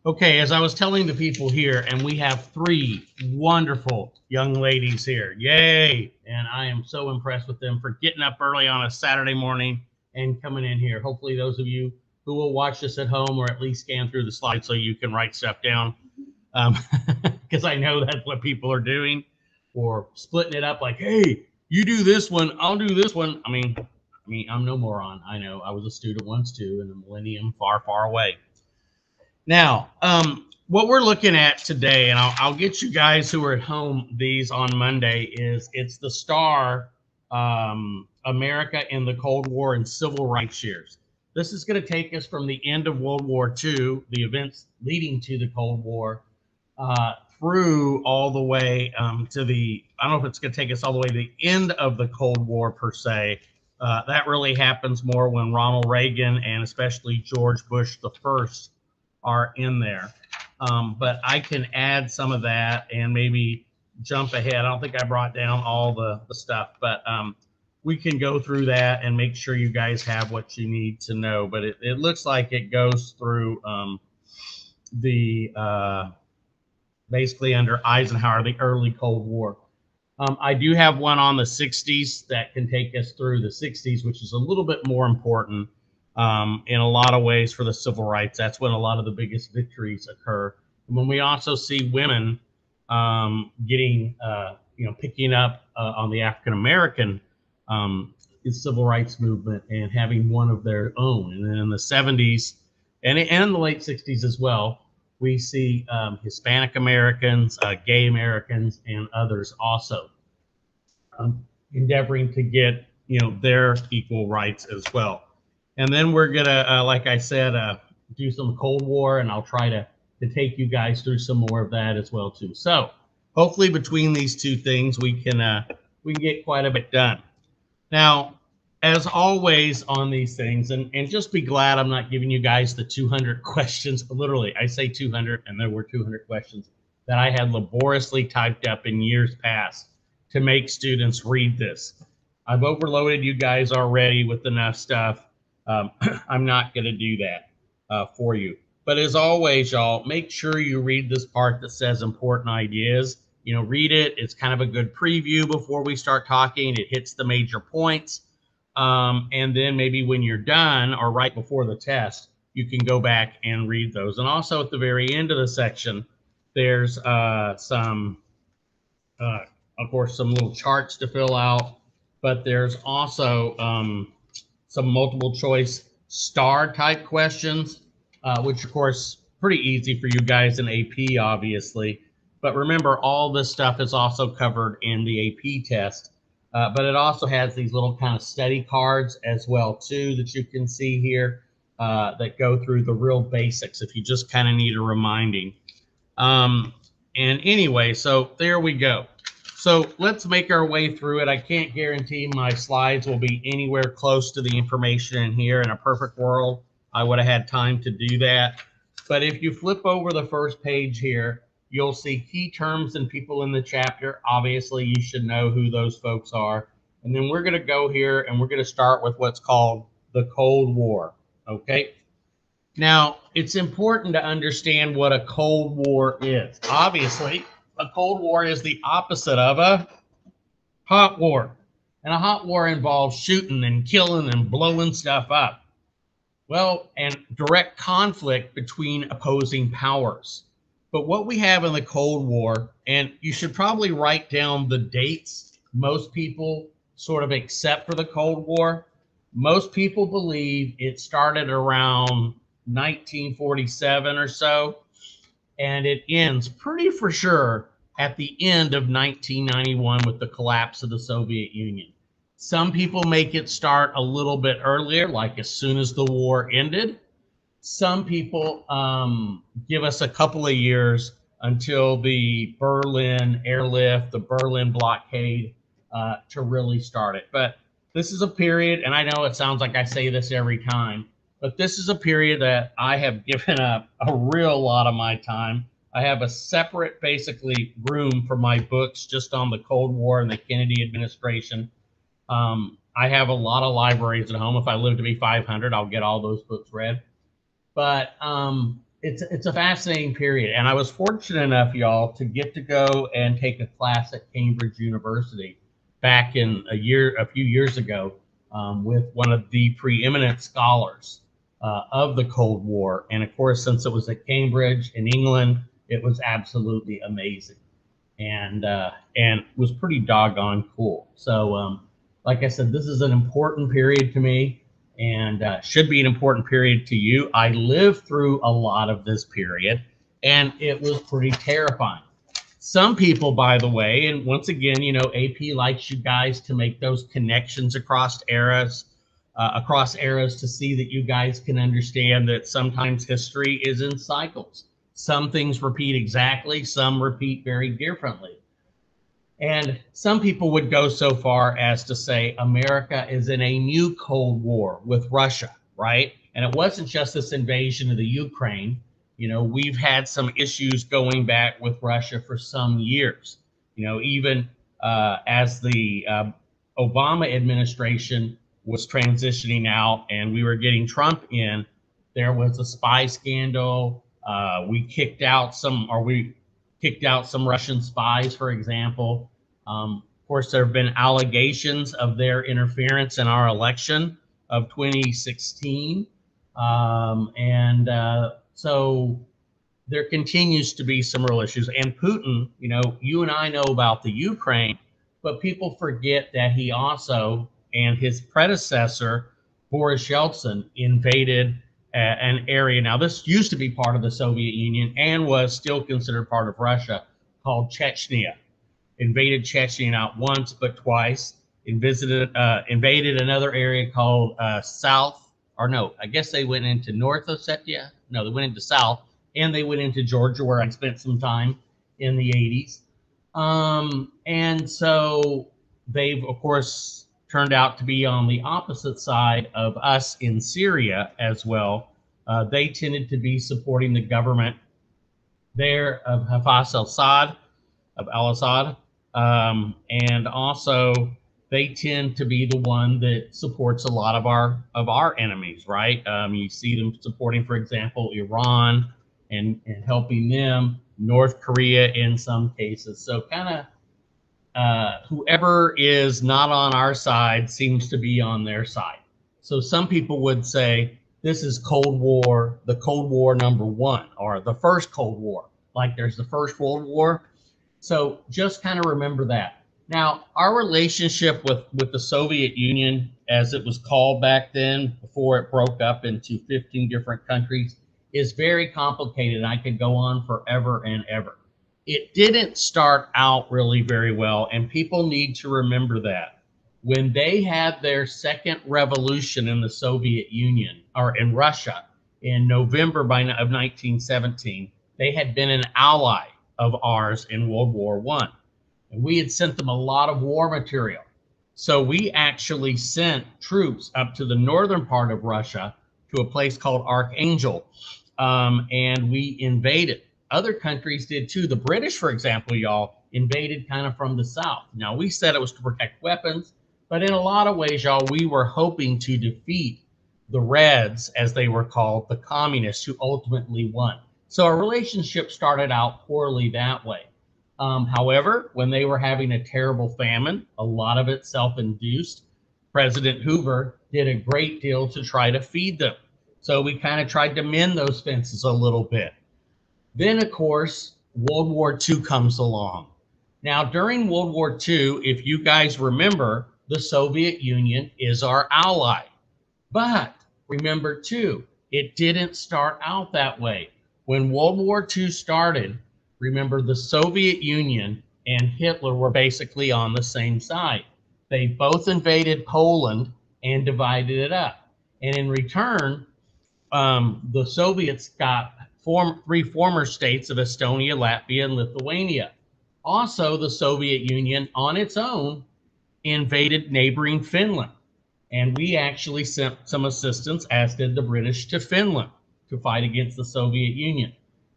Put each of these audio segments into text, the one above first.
Okay, as I was telling the people here, and we have three wonderful young ladies here. Yay! And I am so impressed with them for getting up early on a Saturday morning and coming in here. Hopefully, those of you who will watch this at home or at least scan through the slides so you can write stuff down, because I know that's what people are doing, or splitting it up like, hey, you do this one, I'll do this one. I mean, I'm no moron. I know I was a student once too in the millennium far, far away. Now, what we're looking at today, and I'll get you guys who are at home these on Monday, is it's the STAR America in the Cold War and Civil Rights Years. This is going to take us from the end of World War II, the events leading to the Cold War, through all the way to I don't know if it's going to take us all the way to the end of the Cold War per se. That really happens more when Ronald Reagan and especially George Bush the first are in there. But I can add some of that and maybe jump ahead. I don't think I brought down all the stuff, but we can go through that and make sure you guys have what you need to know. But it looks like it goes through the basically under Eisenhower, the early Cold War. I do have one on the 60s that can take us through the 60s, which is a little bit more important in a lot of ways for the civil rights. That's when a lot of the biggest victories occur. And when we also see women getting, picking up on the African American civil rights movement and having one of their own. And then in the 70s and in the late 60s as well, we see Hispanic Americans, gay Americans, and others also endeavoring to get their equal rights as well. And then we're gonna, like I said, do some Cold War, and I'll try to take you guys through some more of that as well too. So hopefully between these two things we can get quite a bit done. Now, as always on these things, and just be glad I'm not giving you guys the 200 questions. Literally, I say 200, and there were 200 questions that I had laboriously typed up in years past to make students read this. I've overloaded you guys already with enough stuff. I'm not going to do that for you. But as always, y'all, make sure you read this part that says important ideas. Read it. It's kind of a good preview before we start talking. It hits the major points. And then maybe when you're done or right before the test, you can go back and read those. And also at the very end of the section, there's some, of course, some little charts to fill out, but there's also some multiple choice star type questions, which of course, pretty easy for you guys in AP, obviously. But remember, all this stuff is also covered in the AP test. But it also has these little kind of study cards as well too that you can see here that go through the real basics if you just kind of need a reminding. And anyway, so there we go. So let's make our way through it. I can't guarantee my slides will be anywhere close to the information in here. In a perfect world, I would have had time to do that. But if you flip over the first page here, you'll see key terms and people in the chapter. Obviously, you should know who those folks are. And then we're going to go here and we're going to start with what's called the Cold War. Okay. Now, it's important to understand what a Cold War is. Obviously, a Cold War is the opposite of a hot war. And a hot war involves shooting and killing and blowing stuff up. Well, and direct conflict between opposing powers. But what we have in the Cold War, and you should probably write down the dates most people sort of accept for the Cold War. Most people believe it started around 1947 or so, and it ends pretty for sure at the end of 1991 with the collapse of the Soviet Union. Some people make it start a little bit earlier, like as soon as the war ended. Some people give us a couple of years until the Berlin airlift, the Berlin blockade to really start it. But this is a period, and I know it sounds like I say this every time, but this is a period that I have given up a real lot of my time. I have a separate, basically, room for my books just on the Cold War and the Kennedy administration. I have a lot of libraries at home. If I live to be 500, I'll get all those books read. But it's a fascinating period, and I was fortunate enough, y'all, to get to go and take a class at Cambridge University back in a few years ago, with one of the preeminent scholars of the Cold War. And of course, since it was at Cambridge in England, it was absolutely amazing, and was pretty doggone cool. So, like I said, this is an important period to me, and should be an important period to you. I lived through a lot of this period, and it was pretty terrifying. Some people, by the way, and once again, you know, AP likes you guys to make those connections across eras to see that you guys can understand that sometimes history is in cycles. Some things repeat exactly, some repeat very differently. And some people would go so far as to say America is in a new Cold War with Russia, right? And it wasn't just this invasion of the Ukraine. You know, we've had some issues going back with Russia for some years. You know, even as the Obama administration was transitioning out and we were getting Trump in, there was a spy scandal. We kicked out some Russian spies, for example. Of course, there have been allegations of their interference in our election of 2016. So there continues to be some real issues. And Putin, you know, you and I know about the Ukraine, but people forget that he also, and his predecessor, Boris Yeltsin, invaded an area. Now, this used to be part of the Soviet Union and was still considered part of Russia, called Chechnya. Invaded Chechnya not once, but twice. Invaded another area called South, or no, I guess they went into North Ossetia. No, they went into South, and they went into Georgia, where I spent some time in the 80s. And so they've, of course, turned out to be on the opposite side of us in Syria as well. They tended to be supporting the government there of Hafez al-Assad, of al-Assad. And also they tend to be the one that supports a lot of our enemies, right? You see them supporting, for example, Iran and helping them, North Korea in some cases. So kind of whoever is not on our side seems to be on their side. So some people would say this is Cold War, the Cold War #1, or the first Cold War, like there's the First World War. So just kind of remember that. Now, our relationship with the Soviet Union, as it was called back then, before it broke up into 15 different countries, is very complicated. I could go on forever and ever. It didn't start out really very well, and people need to remember that. When they had their second revolution in the Soviet Union, or in Russia, in November of 1917, they had been an ally of ours in World War I. And we had sent them a lot of war material. So we actually sent troops up to the northern part of Russia to a place called Archangel, and we invaded. Other countries did too. The British, for example, y'all, invaded kind of from the south. Now, we said it was to protect weapons, but in a lot of ways, y'all, we were hoping to defeat the Reds, as they were called, the communists, who ultimately won. So our relationship started out poorly that way. However, when they were having a terrible famine, a lot of it self-induced, President Hoover did a great deal to try to feed them. So we kind of tried to mend those fences a little bit. Then, of course, World War II comes along. Now, during World War II, if you guys remember, the Soviet Union is our ally. But remember, too, it didn't start out that way. When World War II started, remember, the Soviet Union and Hitler were basically on the same side. They both invaded Poland and divided it up. And in return, the Soviets got three former states of Estonia, Latvia, and Lithuania. Also, the Soviet Union, on its own, invaded neighboring Finland. And we actually sent some assistance, as did the British, to Finland to fight against the Soviet Union.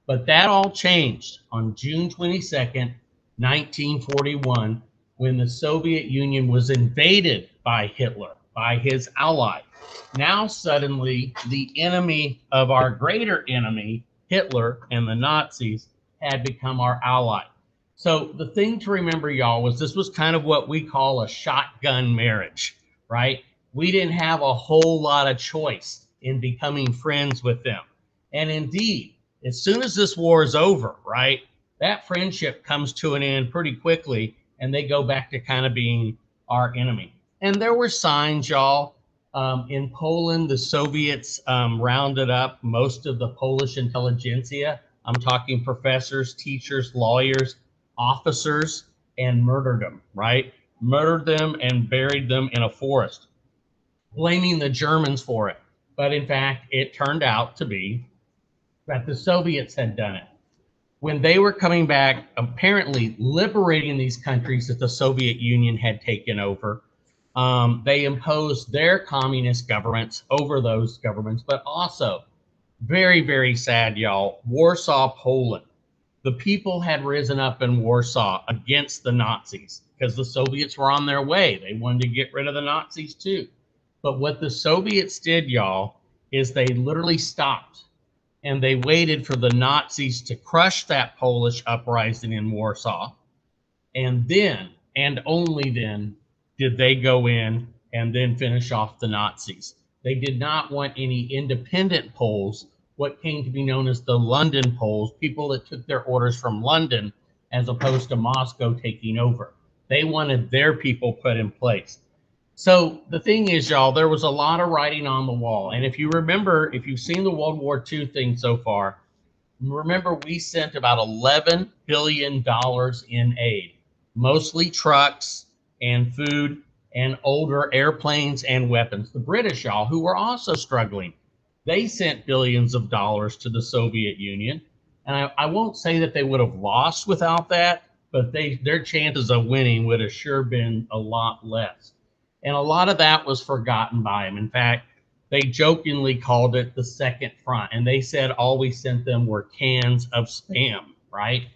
But that all changed on June 22nd, 1941, when the Soviet Union was invaded by Hitler, by his ally. Now, suddenly, the enemy of our greater enemy Hitler and the Nazis had become our ally. So the thing to remember, y'all, was this was kind of what we call a shotgun marriage, right? We didn't have a whole lot of choice in becoming friends with them. And indeed, as soon as this war is over, right, that friendship comes to an end pretty quickly, and they go back to kind of being our enemy. And there were signs, y'all. In Poland, the Soviets rounded up most of the Polish intelligentsia. I'm talking professors, teachers, lawyers, officers, and murdered them, right? Murdered them and buried them in a forest, blaming the Germans for it. But in fact, it turned out to be that the Soviets had done it. When they were coming back, apparently liberating these countries that the Soviet Union had taken over, they imposed their communist governments over those governments. But also, very, very sad, y'all, Warsaw, Poland. The people had risen up in Warsaw against the Nazis because the Soviets were on their way. They wanted to get rid of the Nazis too. But what the Soviets did, y'all, is they literally stopped and they waited for the Nazis to crush that Polish uprising in Warsaw. And then, and only then, did they go in and then finish off the Nazis. They did not want any independent Poles, what came to be known as the London Poles, people that took their orders from London as opposed to Moscow taking over. They wanted their people put in place. So the thing is, y'all, there was a lot of writing on the wall. And if you remember, if you've seen the World War II thing so far, remember we sent about $11 billion in aid, mostly trucks and food and older airplanes and weapons. The British, y'all, who were also struggling, they sent billions of dollars to the Soviet Union. And I won't say that they would have lost without that, but their chances of winning would have sure been a lot less. And a lot of that was forgotten by them. In fact, they jokingly called it the second front. And they said all we sent them were cans of spam, right?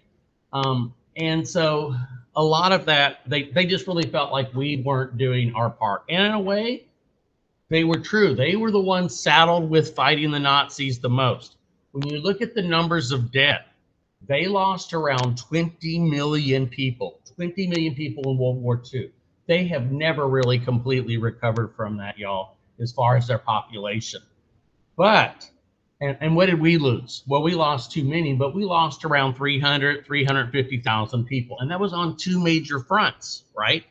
And so a lot of that, they just really felt like we weren't doing our part. And in a way, they were true. They were the ones saddled with fighting the Nazis the most. When you look at the numbers of death, they lost around 20 million people, 20 million people in World War II. They have never really completely recovered from that, y'all, as far as their population. But, and what did we lose? Well, we lost too many, but we lost around 350,000 people. And that was on two major fronts, right?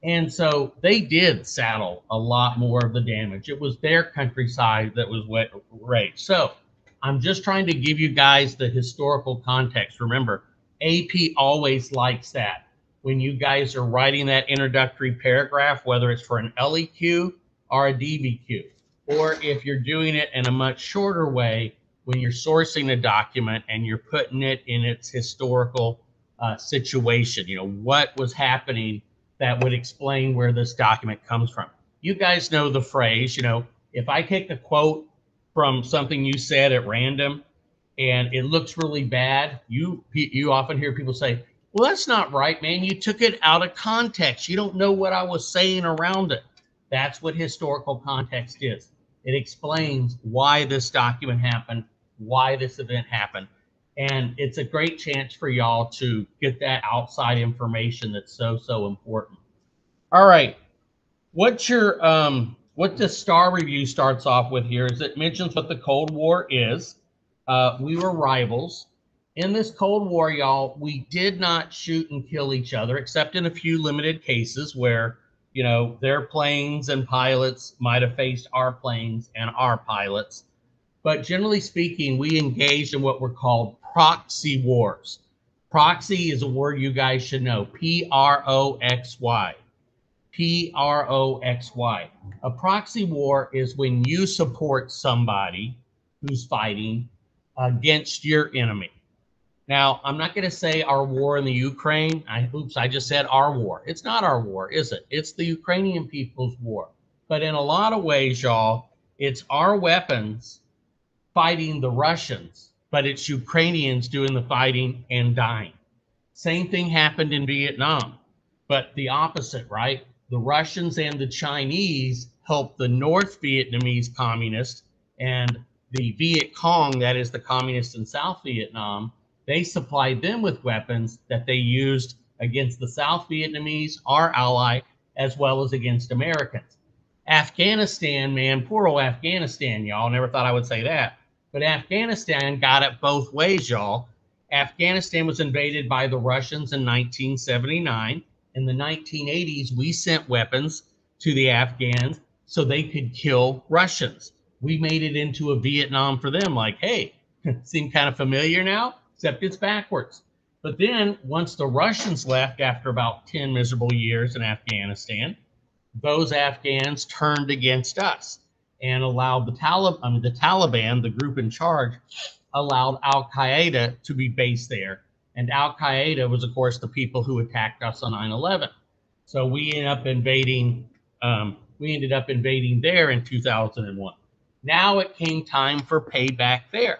And so they did saddle a lot more of the damage. It was their countryside that was razed. So I'm just trying to give you guys the historical context. Remember, AP always likes that. When you guys are writing that introductory paragraph, whether it's for an LEQ or a DBQ, or if you're doing it in a much shorter way, when you're sourcing a document and you're putting it in its historical situation, you know, what was happening that would explain where this document comes from. You guys know the phrase, you know, if I take a quote from something you said at random and it looks really bad, you often hear people say, well, that's not right, man. You took it out of context. You don't know what I was saying around it. That's what historical context is. It explains why this document happened, why this event happened. And it's a great chance for y'all to get that outside information that's so, so important. All right. What the STAR review starts off with here is it mentions what the Cold War is. We were rivals. In this Cold War, y'all, we did not shoot and kill each other, except in a few limited cases where, you know, their planes and pilots might have faced our planes and our pilots. But generally speaking, we engaged in what were called proxy wars. Proxy is a word you guys should know. P-R-O-X-Y. P-R-O-X-Y. A proxy war is when you support somebody who's fighting against your enemy. Now, I'm not going to say our war in the Ukraine. I just said our war. It's not our war, is it? It's the Ukrainian people's war. But in a lot of ways, y'all, it's our weapons fighting the Russians, but it's Ukrainians doing the fighting and dying. Same thing happened in Vietnam, but the opposite, right? The Russians and the Chinese helped the North Vietnamese communists, and the Viet Cong, that is the communists in South Vietnam, they supplied them with weapons that they used against the South Vietnamese, our ally, as well as against Americans. Afghanistan, man, poor old Afghanistan, y'all. Never thought I would say that. But Afghanistan got it both ways, y'all. Afghanistan was invaded by the Russians in 1979. In the 1980s, we sent weapons to the Afghans so they could kill Russians. We made it into a Vietnam for them, like, hey, seem kind of familiar now, except it's backwards. But then once the Russians left after about 10 miserable years in Afghanistan, those Afghans turned against us and allowed the Taliban, the group in charge, allowed Al-Qaeda to be based there. And Al-Qaeda was, of course, the people who attacked us on 9/11. So we ended up invading there in 2001. Now it came time for payback there.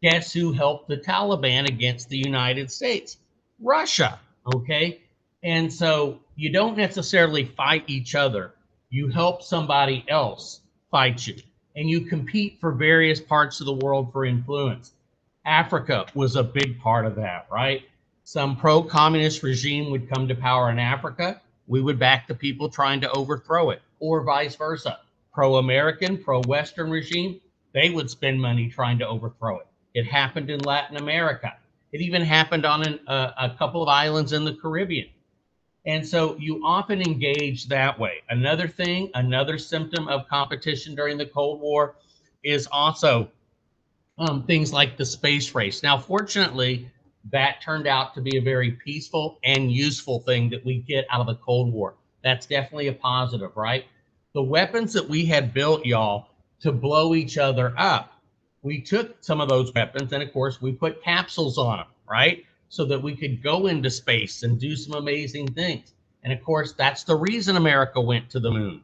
Guess who helped the Taliban against the United States? Russia, okay? And so you don't necessarily fight each other. You help somebody else fight you. And you compete for various parts of the world for influence. Africa was a big part of that, right? Some pro-communist regime would come to power in Africa. We would back the people trying to overthrow it, or vice versa. Pro-American, pro-Western regime, they would spend money trying to overthrow it. It happened in Latin America. It even happened on a couple of islands in the Caribbean. And so you often engage that way. Another thing, another symptom of competition during the Cold War is also things like the space race. Now, fortunately, that turned out to be a very peaceful and useful thing that we get out of the Cold War. That's definitely a positive, right? The weapons that we had built, y'all, to blow each other up, we took some of those weapons and, of course, we put capsules on them, right? So that we could go into space and do some amazing things. And, of course, that's the reason America went to the moon,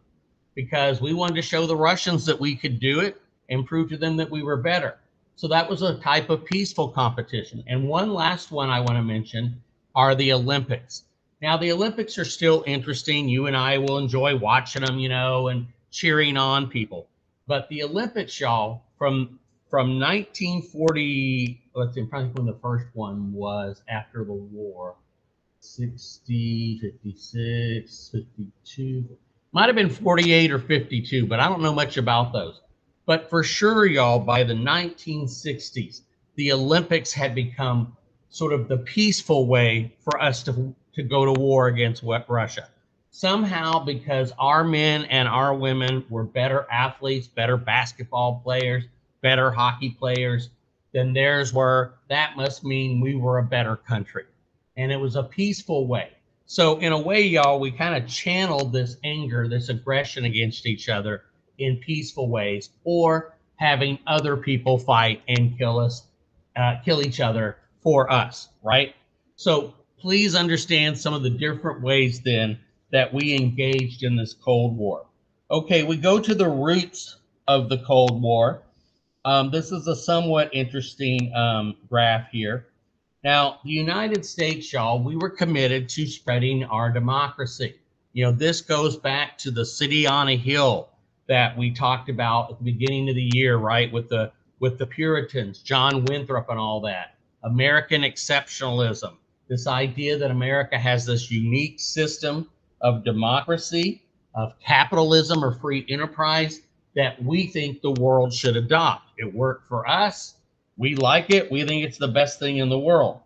because we wanted to show the Russians that we could do it and prove to them that we were better. So that was a type of peaceful competition. And one last one I want to mention are the Olympics. Now, the Olympics are still interesting. You and I will enjoy watching them, you know, and cheering on people. But the Olympics, y'all, from 1940, let's see, I'm trying to think when the first one was after the war, 60, 56, 52, might have been 48 or 52, but I don't know much about those. But for sure, y'all, by the 1960s, the Olympics had become sort of the peaceful way for us to go to war against Russia. Somehow, because our men and our women were better athletes, better basketball players, better hockey players than theirs were, that must mean we were a better country. And it was a peaceful way. So in a way, y'all, we kind of channeled this anger, this aggression against each other in peaceful ways, or having other people fight and kill each other for us, right? So please understand some of the different ways then that we engaged in this Cold War. Okay, we go to the roots of the Cold War. This is a somewhat interesting graph here. Now, the United States, y'all, we were committed to spreading our democracy. You know, this goes back to the city on a hill that we talked about at the beginning of the year, right? With the Puritans, John Winthrop and all that. American exceptionalism, this idea that America has this unique system of democracy, of capitalism or free enterprise that we think the world should adopt. It worked for us. We like it. We think it's the best thing in the world.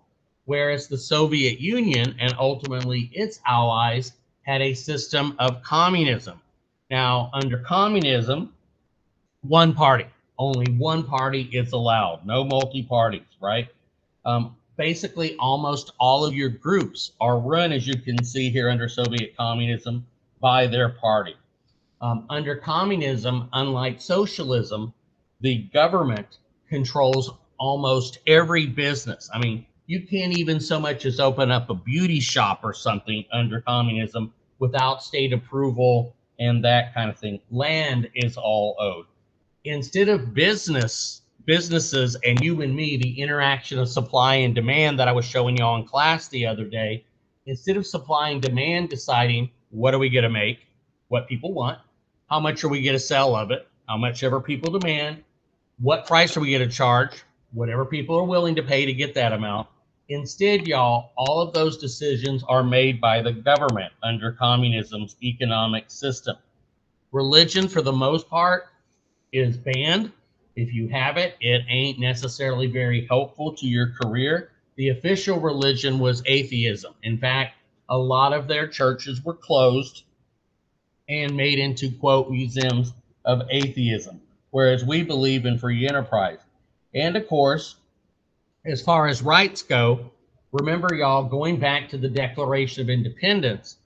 Whereas the Soviet Union and ultimately its allies had a system of communism. Now, under communism, one party, only one party is allowed, no multi-parties, right? Basically, almost all of your groups are run, as you can see here under Soviet communism, by their party. Under communism, unlike socialism, the government controls almost every business. I mean, you can't even so much as open up a beauty shop or something under communism without state approval and that kind of thing. Land is all owed. Instead of businesses and you and me, the interaction of supply and demand that I was showing y'all in class the other day, instead of supply and demand deciding what are we going to make, what people want, how much are we going to sell of it, how much ever people demand, What price are we going to charge? Whatever people are willing to pay to get that amount. Instead, y'all, all of those decisions are made by the government under communism's economic system. Religion, for the most part, is banned. If you have it, it ain't necessarily very helpful to your career. The official religion was atheism. In fact, a lot of their churches were closed and made into, quote, museums of atheism, whereas we believe in free enterprise. And of course, as far as rights go, remember, y'all, going back to the Declaration of Independence,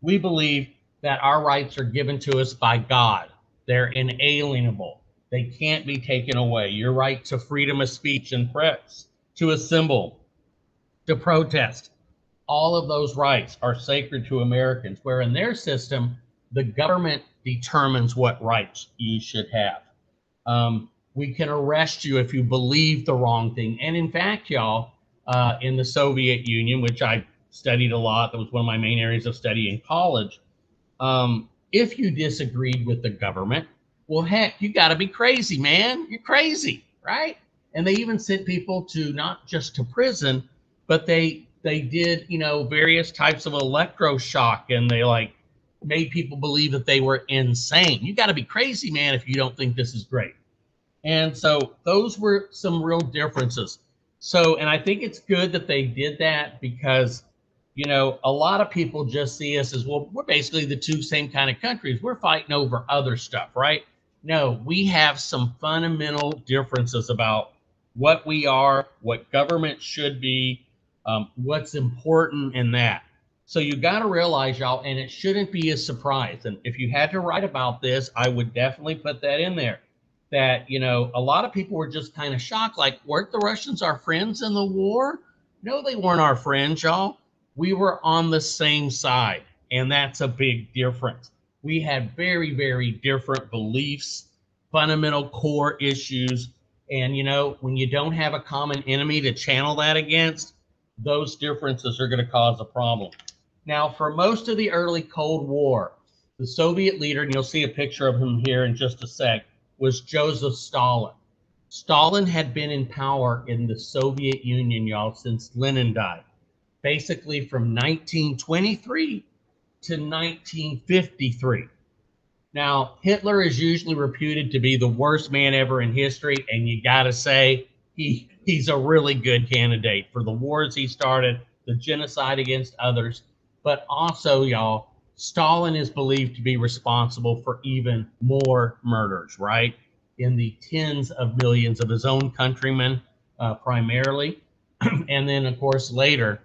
we believe that our rights are given to us by God. They're inalienable. They can't be taken away. Your right to freedom of speech and press, to assemble, to protest, all of those rights are sacred to Americans, where in their system, the government determines what rights you should have. We can arrest you if you believe the wrong thing. And in fact, y'all, in the Soviet Union, which I studied a lot, that was one of my main areas of study in college, if you disagreed with the government, well, heck, you got to be crazy, man. You're crazy, right? And they even sent people to not just to prison, but they did, you know, various types of electroshock, and they like made people believe that they were insane. You got to be crazy, man, if you don't think this is great. And so those were some real differences. So, and I think it's good that they did that because, you know, a lot of people just see us as, well, we're basically the two same kind of countries. We're fighting over other stuff, right? No, we have some fundamental differences about what we are, what government should be, what's important in that. So you got to realize, y'all, and it shouldn't be a surprise. And if you had to write about this, I would definitely put that in there. That, you know, a lot of people were just kind of shocked, like, weren't the Russians our friends in the war? No, they weren't our friends, y'all. We were on the same side, and that's a big difference. We had very, very different beliefs, fundamental core issues, and, you know, when you don't have a common enemy to channel that against, those differences are going to cause a problem. Now, for most of the early Cold War, the Soviet leader, and you'll see a picture of him here in just a sec, was Joseph Stalin. Stalin had been in power in the Soviet Union, y'all, since Lenin died, basically from 1923 to 1953. Now, Hitler is usually reputed to be the worst man ever in history, and you got to say he's a really good candidate for the wars he started, the genocide against others, but also, y'all, Stalin is believed to be responsible for even more murders, right? In the tens of millions of his own countrymen, primarily. And then, of course, later,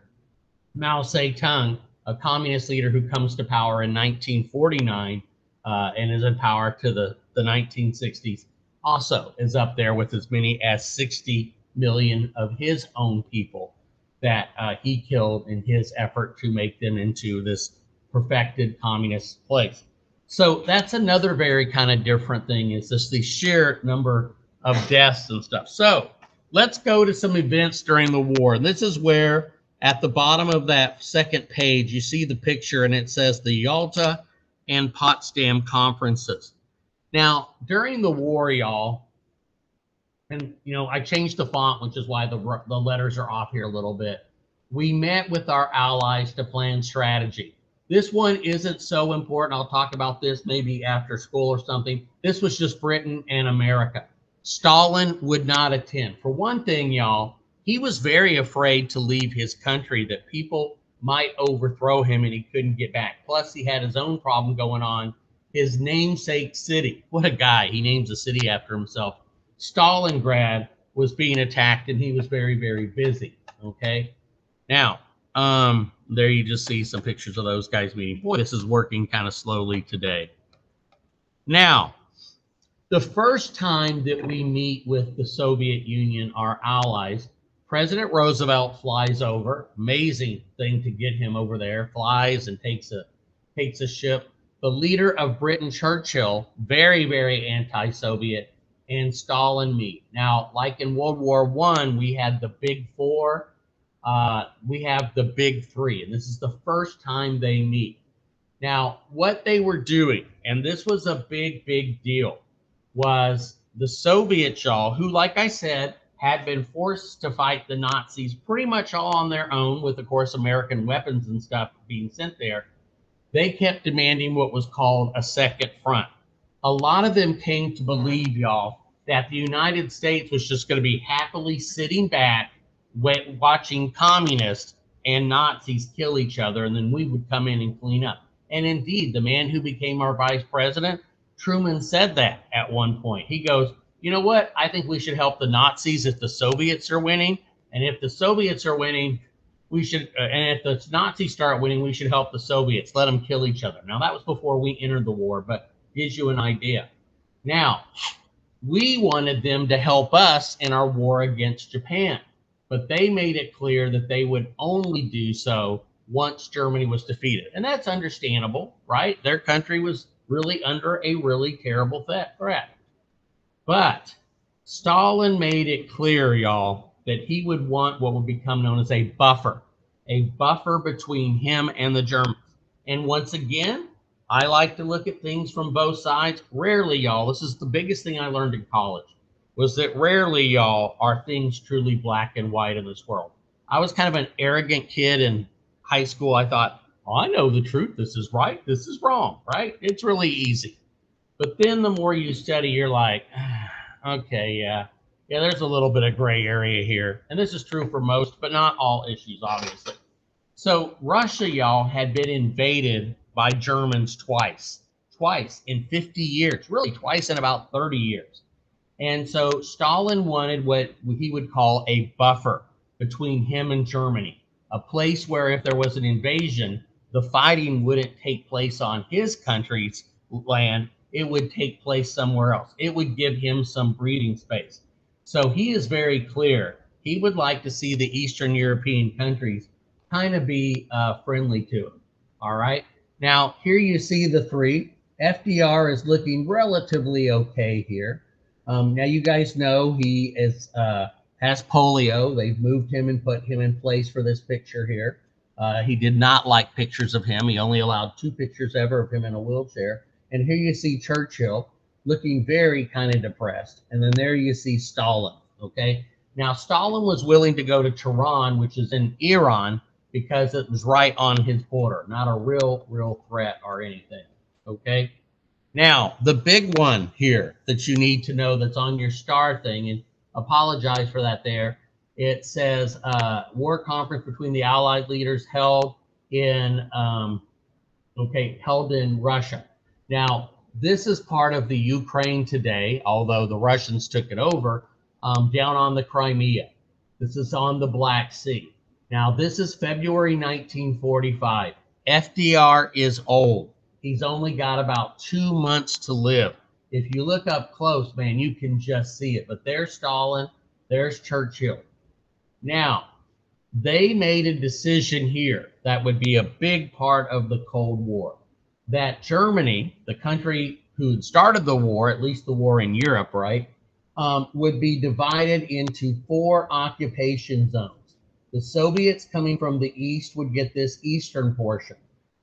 Mao Zedong, a communist leader who comes to power in 1949 and is in power to the 1960s, also is up there with as many as 60 million of his own people that he killed in his effort to make them into this perfected communist place. So that's another very kind of different thing, is just the sheer number of deaths and stuff. So let's go to some events during the war. And this is where at the bottom of that second page, you see the picture and it says the Yalta and Potsdam conferences. Now, during the war, y'all, and, you know, I changed the font, which is why the letters are off here a little bit. We met with our allies to plan strategy. This one isn't so important. I'll talk about this maybe after school or something. This was just Britain and America. Stalin would not attend. For one thing, y'all, he was very afraid to leave his country, that people might overthrow him and he couldn't get back. Plus, he had his own problem going on. His namesake city, what a guy, he names a city after himself, Stalingrad, was being attacked, and he was very, very busy, okay? Now, there you just see some pictures of those guys meeting. Boy, this is working kind of slowly today. Now, the first time that we meet with the Soviet Union, our allies, President Roosevelt flies over. Amazing thing to get him over there. Flies and takes a ship. The leader of Britain, Churchill, very, very anti-Soviet, and Stalin meet. Now, like in World War I, we had the Big Four. We have the Big Three, and this is the first time they meet. Now, what they were doing, and this was a big, big deal, was the Soviets, y'all, who, like I said, had been forced to fight the Nazis pretty much all on their own, with, of course, American weapons and stuff being sent there, they kept demanding what was called a second front. A lot of them came to believe, y'all, that the United States was just going to be happily sitting back, watching communists and Nazis kill each other, and then we would come in and clean up. And indeed, the man who became our vice president, Truman, said that at one point. He goes, you know what? I think we should help the Nazis if the Soviets are winning. And if the Soviets are winning, we should, and if the Nazis start winning, we should help the Soviets, let them kill each other. Now, that was before we entered the war, but gives you an idea. Now, we wanted them to help us in our war against Japan, but they made it clear that they would only do so once Germany was defeated. And that's understandable, right? Their country was really under a really terrible threat. But Stalin made it clear, y'all, that he would want what would become known as a buffer between him and the Germans. And once again, I like to look at things from both sides. Rarely, y'all, this is the biggest thing I learned in college, was that rarely, y'all, are things truly black and white in this world. I was kind of an arrogant kid in high school. I thought, oh, I know the truth. This is right. This is wrong, right? It's really easy. But then the more you study, you're like, okay, yeah, there's a little bit of gray area here. And this is true for most, but not all issues, obviously. So Russia, y'all, had been invaded by Germans twice in 50 years, really twice in about 30 years. And so Stalin wanted what he would call a buffer between him and Germany, a place where if there was an invasion, the fighting wouldn't take place on his country's land. It would take place somewhere else. It would give him some breathing space. So he is very clear. He would like to see the Eastern European countries kind of be friendly to him. All right. Now, here you see the three. FDR is looking relatively okay here. Now, you guys know he has polio. They've moved him and put him in place for this picture here. He did not like pictures of him. He only allowed 2 pictures ever of him in a wheelchair. And here you see Churchill looking very kind of depressed. And then there you see Stalin, okay? Now, Stalin was willing to go to Tehran, which is in Iran, because it was right on his border, not a real threat or anything, okay? Now, the big one here that you need to know that's on your star thing, and apologize for that there, it says war conference between the Allied leaders held in Russia. Now, this is part of the Ukraine today, although the Russians took it over, down on the Crimea. This is on the Black Sea. Now, this is February 1945. FDR is old. He's only got about 2 months to live. If you look up close, man, you can just see it. But there's Stalin, there's Churchill. Now, they made a decision here that would be a big part of the Cold War, that Germany, the country who had started the war, at least the war in Europe, right, would be divided into 4 occupation zones. The Soviets coming from the east would get this eastern portion.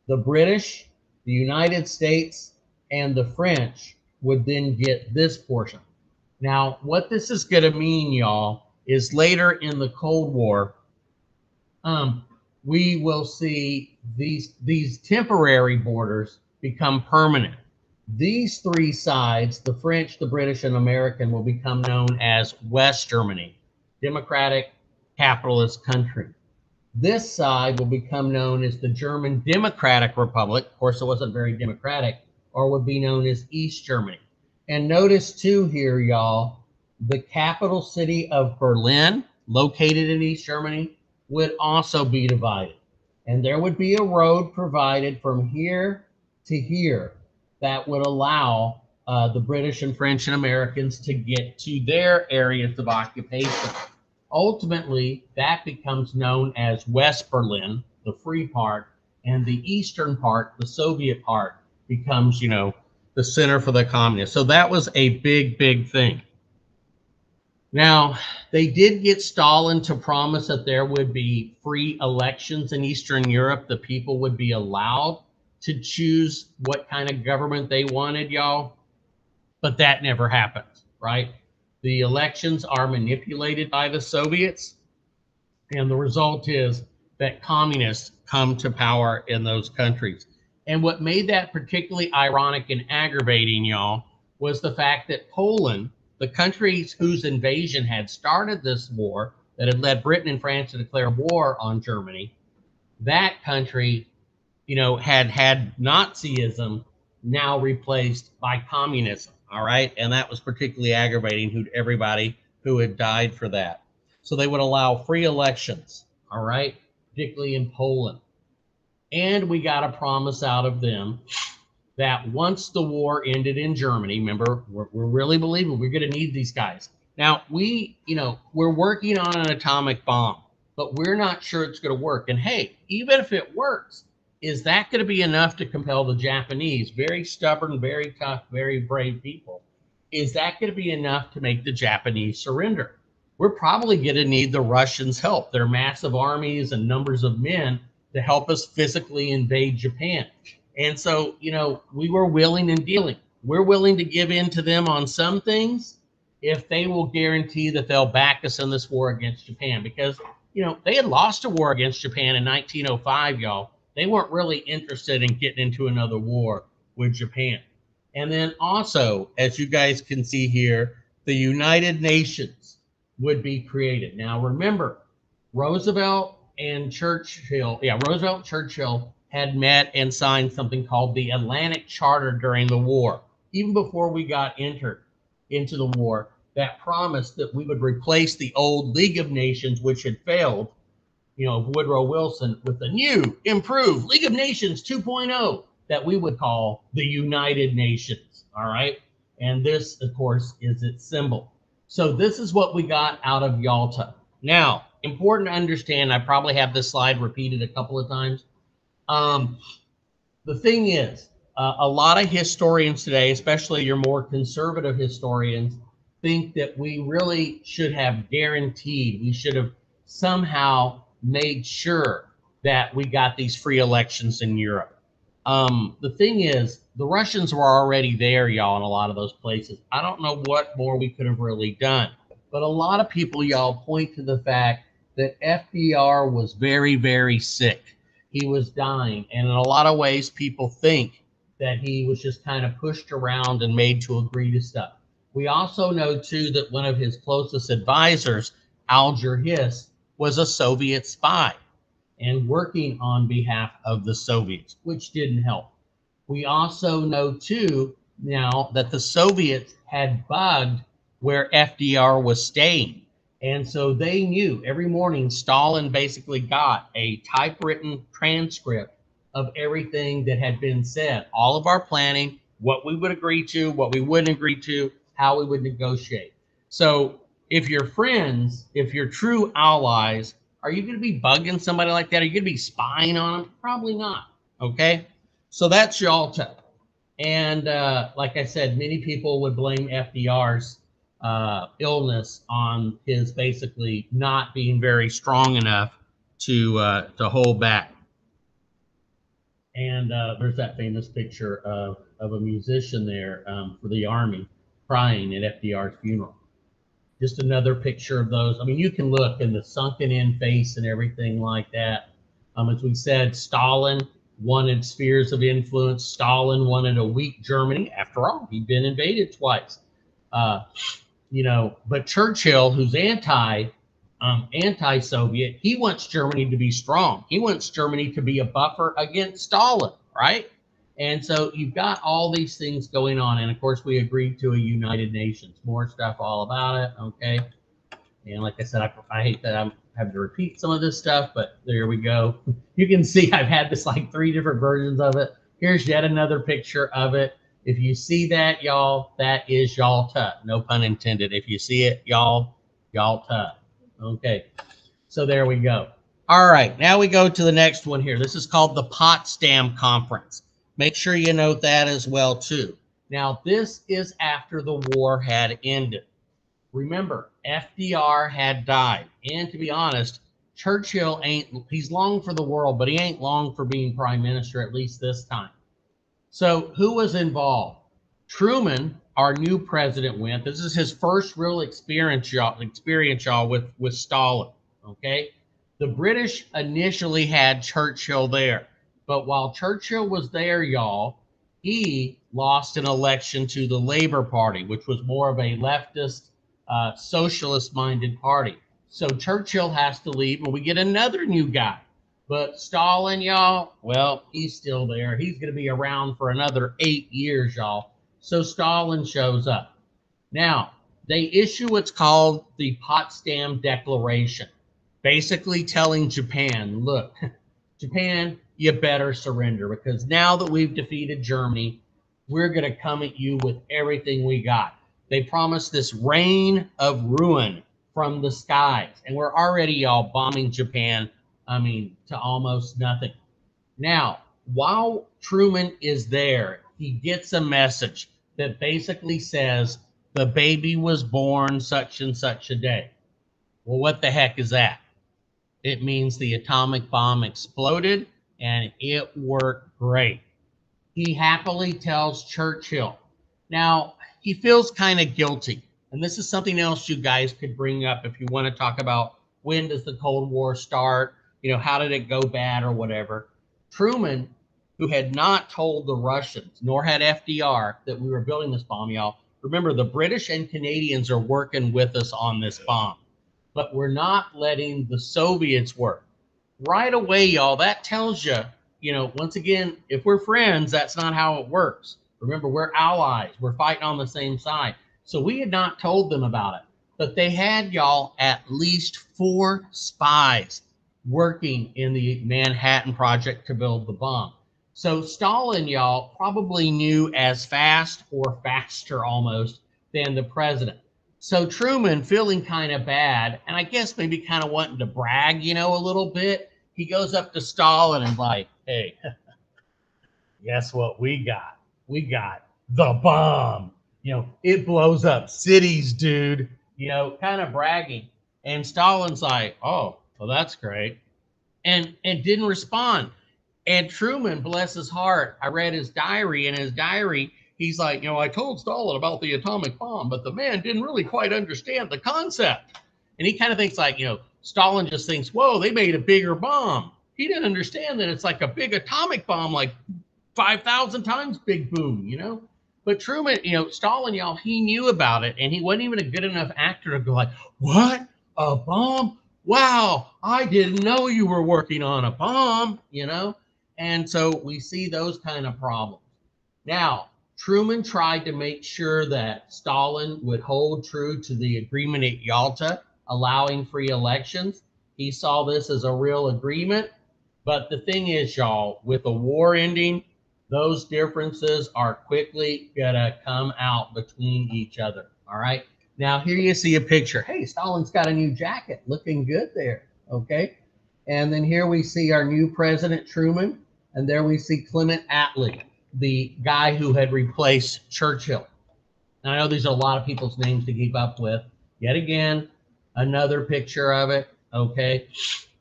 The British, the United States, and the French would then get this portion. Now, what this is going to mean, y'all, is later in the Cold War, we will see these temporary borders become permanent. These 3 sides, the French, the British, and American, will become known as West Germany, democratic, capitalist country. This side will become known as the German Democratic Republic. Of course, it wasn't very democratic, or would be known as East Germany. And notice too here, y'all, the capital city of Berlin, located in East Germany, would also be divided. And there would be a road provided from here to here that would allow the British and French and Americans to get to their areas of occupation. Ultimately, that becomes known as West Berlin, the free part, and the eastern part, the Soviet part, becomes, you know, the center for the communists. So that was a big thing. Now, they did get Stalin to promise that there would be free elections in Eastern Europe. The people would be allowed to choose what kind of government they wanted, y'all. But that never happened. right? The elections are manipulated by the Soviets, and the result is that communists come to power in those countries. And what made that particularly ironic and aggravating, y'all, was the fact that Poland, the countries whose invasion had started this war, that had led Britain and France to declare war on Germany, that country, had Nazism now replaced by communism. All right. And that was particularly aggravating to everybody who had died for that. So they would allow free elections. All right. Particularly in Poland. And we got a promise out of them that once the war ended in Germany, remember, we're really believing we're going to need these guys. Now, we're working on an atomic bomb, but we're not sure it's going to work. And hey, even if it works, is that going to be enough to compel the Japanese, very stubborn, very tough, very brave people? Is that going to be enough to make the Japanese surrender? We're probably going to need the Russians' help, their massive armies and numbers of men to help us physically invade Japan. And so, we were willing and dealing. We're willing to give in to them on some things if they will guarantee that they'll back us in this war against Japan. Because, they had lost a war against Japan in 1905, y'all. They weren't really interested in getting into another war with Japan. And then also, as you guys can see here, the United Nations would be created. Now, remember, Roosevelt and Churchill had met and signed something called the Atlantic Charter during the war, even before we got entered into the war, that promised that we would replace the old League of Nations, which had failed, of Woodrow Wilson, with the new, improved League of Nations 2.0 that we would call the United Nations, all right? And this, of course, is its symbol. So this is what we got out of Yalta. Now, important to understand, I probably have this slide repeated a couple of times. The thing is, a lot of historians today, especially your more conservative historians, think that we really should have guaranteed, we should have somehow made sure that we got these free elections in Europe. The thing is, the Russians were already there, y'all, in a lot of those places. I don't know what more we could have really done. But a lot of people, y'all, point to the fact that FDR was very, very sick. He was dying. And in a lot of ways, people think that he was just kind of pushed around and made to agree to stuff. We also know, too, that one of his closest advisors, Alger Hiss, was a Soviet spy and working on behalf of the Soviets, which didn't help. We also know, too, now that the Soviets had bugged where FDR was staying. And so they knew every morning Stalin basically got a typewritten transcript of everything that had been said, all of our planning, what we would agree to, what we wouldn't agree to, how we would negotiate. So if you're friends, if you're true allies, are you going to be bugging somebody like that? Are you going to be spying on them? Probably not. Okay. So that's Yalta. And like I said, many people would blame FDR's illness on his basically not being very strong enough to hold back. And there's that famous picture of a musician there for the Army crying at FDR's funeral. Just another picture of those. I mean, you can look in the sunken in face and everything like that. As we said, Stalin wanted spheres of influence. Stalin wanted a weak Germany. After all, he'd been invaded twice. But Churchill, who's anti-Soviet, he wants Germany to be strong. He wants Germany to be a buffer against Stalin, right? And so you've got all these things going on. And of course, we agreed to a United Nations. More stuff all about it, okay? And like I said, I hate that I'm having to repeat some of this stuff, but there we go. You can see I've had this like 3 different versions of it. Here's yet another picture of it. If you see that, y'all, that is Yalta. No pun intended. If you see it, y'all, Yalta. Okay, so there we go. All right, now we go to the next one here. This is called the Potsdam Conference. Make sure you note that as well, too. Now, this is after the war had ended. Remember, FDR had died. And to be honest, Churchill he's long for the world, but he ain't long for being prime minister, at least this time. So who was involved? Truman, our new president, went. This is his first real experience, y'all, with Stalin. Okay, the British initially had Churchill there, but while Churchill was there, y'all, he lost an election to the Labour Party, which was more of a leftist, socialist-minded party. So Churchill has to leave, and we get another new guy. But Stalin, y'all, well, he's still there. He's going to be around for another 8 years, y'all. So Stalin shows up. Now, they issue what's called the Potsdam Declaration, basically telling Japan, look, Japan, you better surrender, because now that we've defeated Germany, we're going to come at you with everything we got. They promised this rain of ruin from the skies, and we're already, y'all, bombing Japan, to almost nothing. Now, while Truman is there, he gets a message that basically says the baby was born such and such a day. Well, what the heck is that? It means the atomic bomb exploded and it worked great. He happily tells Churchill. Now, he feels kind of guilty. And this is something else you guys could bring up if you want to talk about when does the Cold War start, how did it go bad or whatever. Truman, who had not told the Russians, nor had FDR, that we were building this bomb, y'all. Remember, the British and Canadians are working with us on this bomb, but we're not letting the Soviets work. Right away, y'all, that tells you, once again, if we're friends, that's not how it works. Remember, we're allies. We're fighting on the same side. So we had not told them about it, but they had, y'all, at least 4 spies working in the Manhattan Project to build the bomb. So Stalin, y'all, probably knew as fast or faster almost than the president. So Truman, feeling kind of bad, and I guess maybe kind of wanting to brag, a little bit, he goes up to Stalin and like, hey, guess what we got? We got the bomb. It blows up cities, dude, kind of bragging. And Stalin's like, oh, well, that's great. And didn't respond. And Truman, bless his heart, I read his diary. In his diary, he's like, I told Stalin about the atomic bomb, but the man didn't really quite understand the concept. And he kind of thinks like, Stalin just thinks, whoa, they made a bigger bomb. He didn't understand that it's like a big atomic bomb, like 5,000 times big boom, But Truman, Stalin, y'all, he knew about it, and he wasn't even a good enough actor to go like, what? A bomb? Wow, I didn't know you were working on a bomb, And so we see those kind of problems. Now, Truman tried to make sure that Stalin would hold true to the agreement at Yalta, allowing free elections. He saw this as a real agreement. But the thing is, y'all, with a war ending, those differences are quickly gonna come out between each other. All right. Now here you see a picture. Hey, Stalin's got a new jacket, looking good there. Okay. And then here we see our new president, Truman. And there we see Clement Attlee, the guy who had replaced Churchill. Now, I know these are a lot of people's names to keep up with. Yet again, another picture of it. Okay.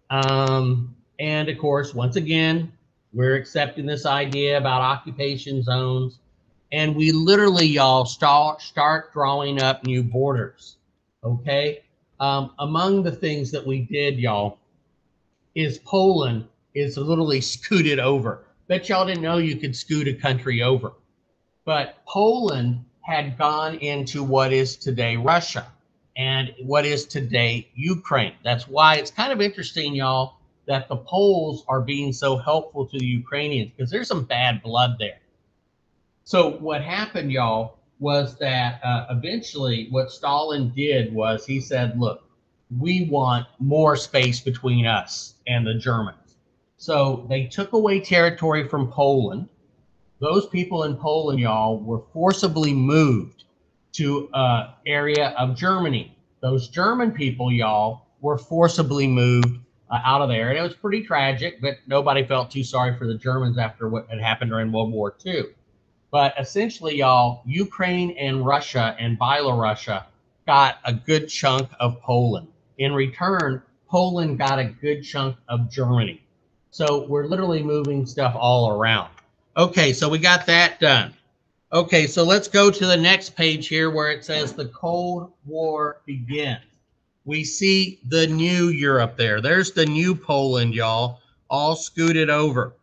And of course, once again, we're accepting this idea about occupation zones. And we literally, y'all, start drawing up new borders. Okay. Among the things that we did, y'all, is Poland is literally scooted over. Bet y'all didn't know you could scoot a country over. But Poland had gone into what is today Russia and what is today Ukraine. That's why it's kind of interesting, y'all, that the Poles are being so helpful to the Ukrainians, because there's some bad blood there. So what happened, y'all, was that eventually what Stalin did was he said, look, we want more space between us and the Germans. So they took away territory from Poland. Those people in Poland, y'all, were forcibly moved to an area of Germany. Those German people, y'all, were forcibly moved out of there. And it was pretty tragic, but nobody felt too sorry for the Germans after what had happened during World War II. But essentially, y'all, Ukraine and Russia and Belarus got a good chunk of Poland. In return, Poland got a good chunk of Germany. So we're literally moving stuff all around. Okay, so we got that done. Okay, so let's go to the next page here where it says the Cold War begins. We see the new Europe there. There's the new Poland, y'all, all scooted over.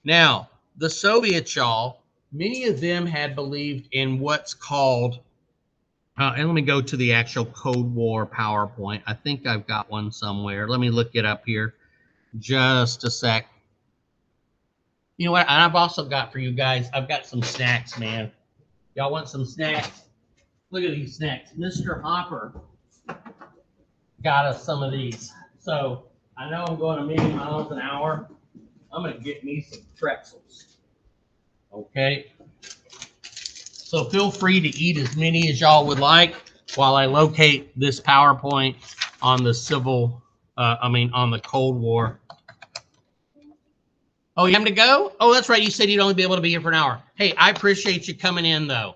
Now, the Soviets, y'all, many of them had believed in what's called, and let me go to the actual Cold War PowerPoint. I think I've got one somewhere. Let me look it up here. Just a sec. You know what? And I've also got for you guys, I've got some snacks, man. Y'all want some snacks? Look at these snacks. Mr. Hopper got us some of these. So I know I'm going a million miles an hour. I'm going to get me some pretzels. Okay. So feel free to eat as many as y'all would like while I locate this PowerPoint on the on the Cold War. Oh, you have to go? Oh, that's right. You said you'd only be able to be here for an hour. Hey, I appreciate you coming in, though.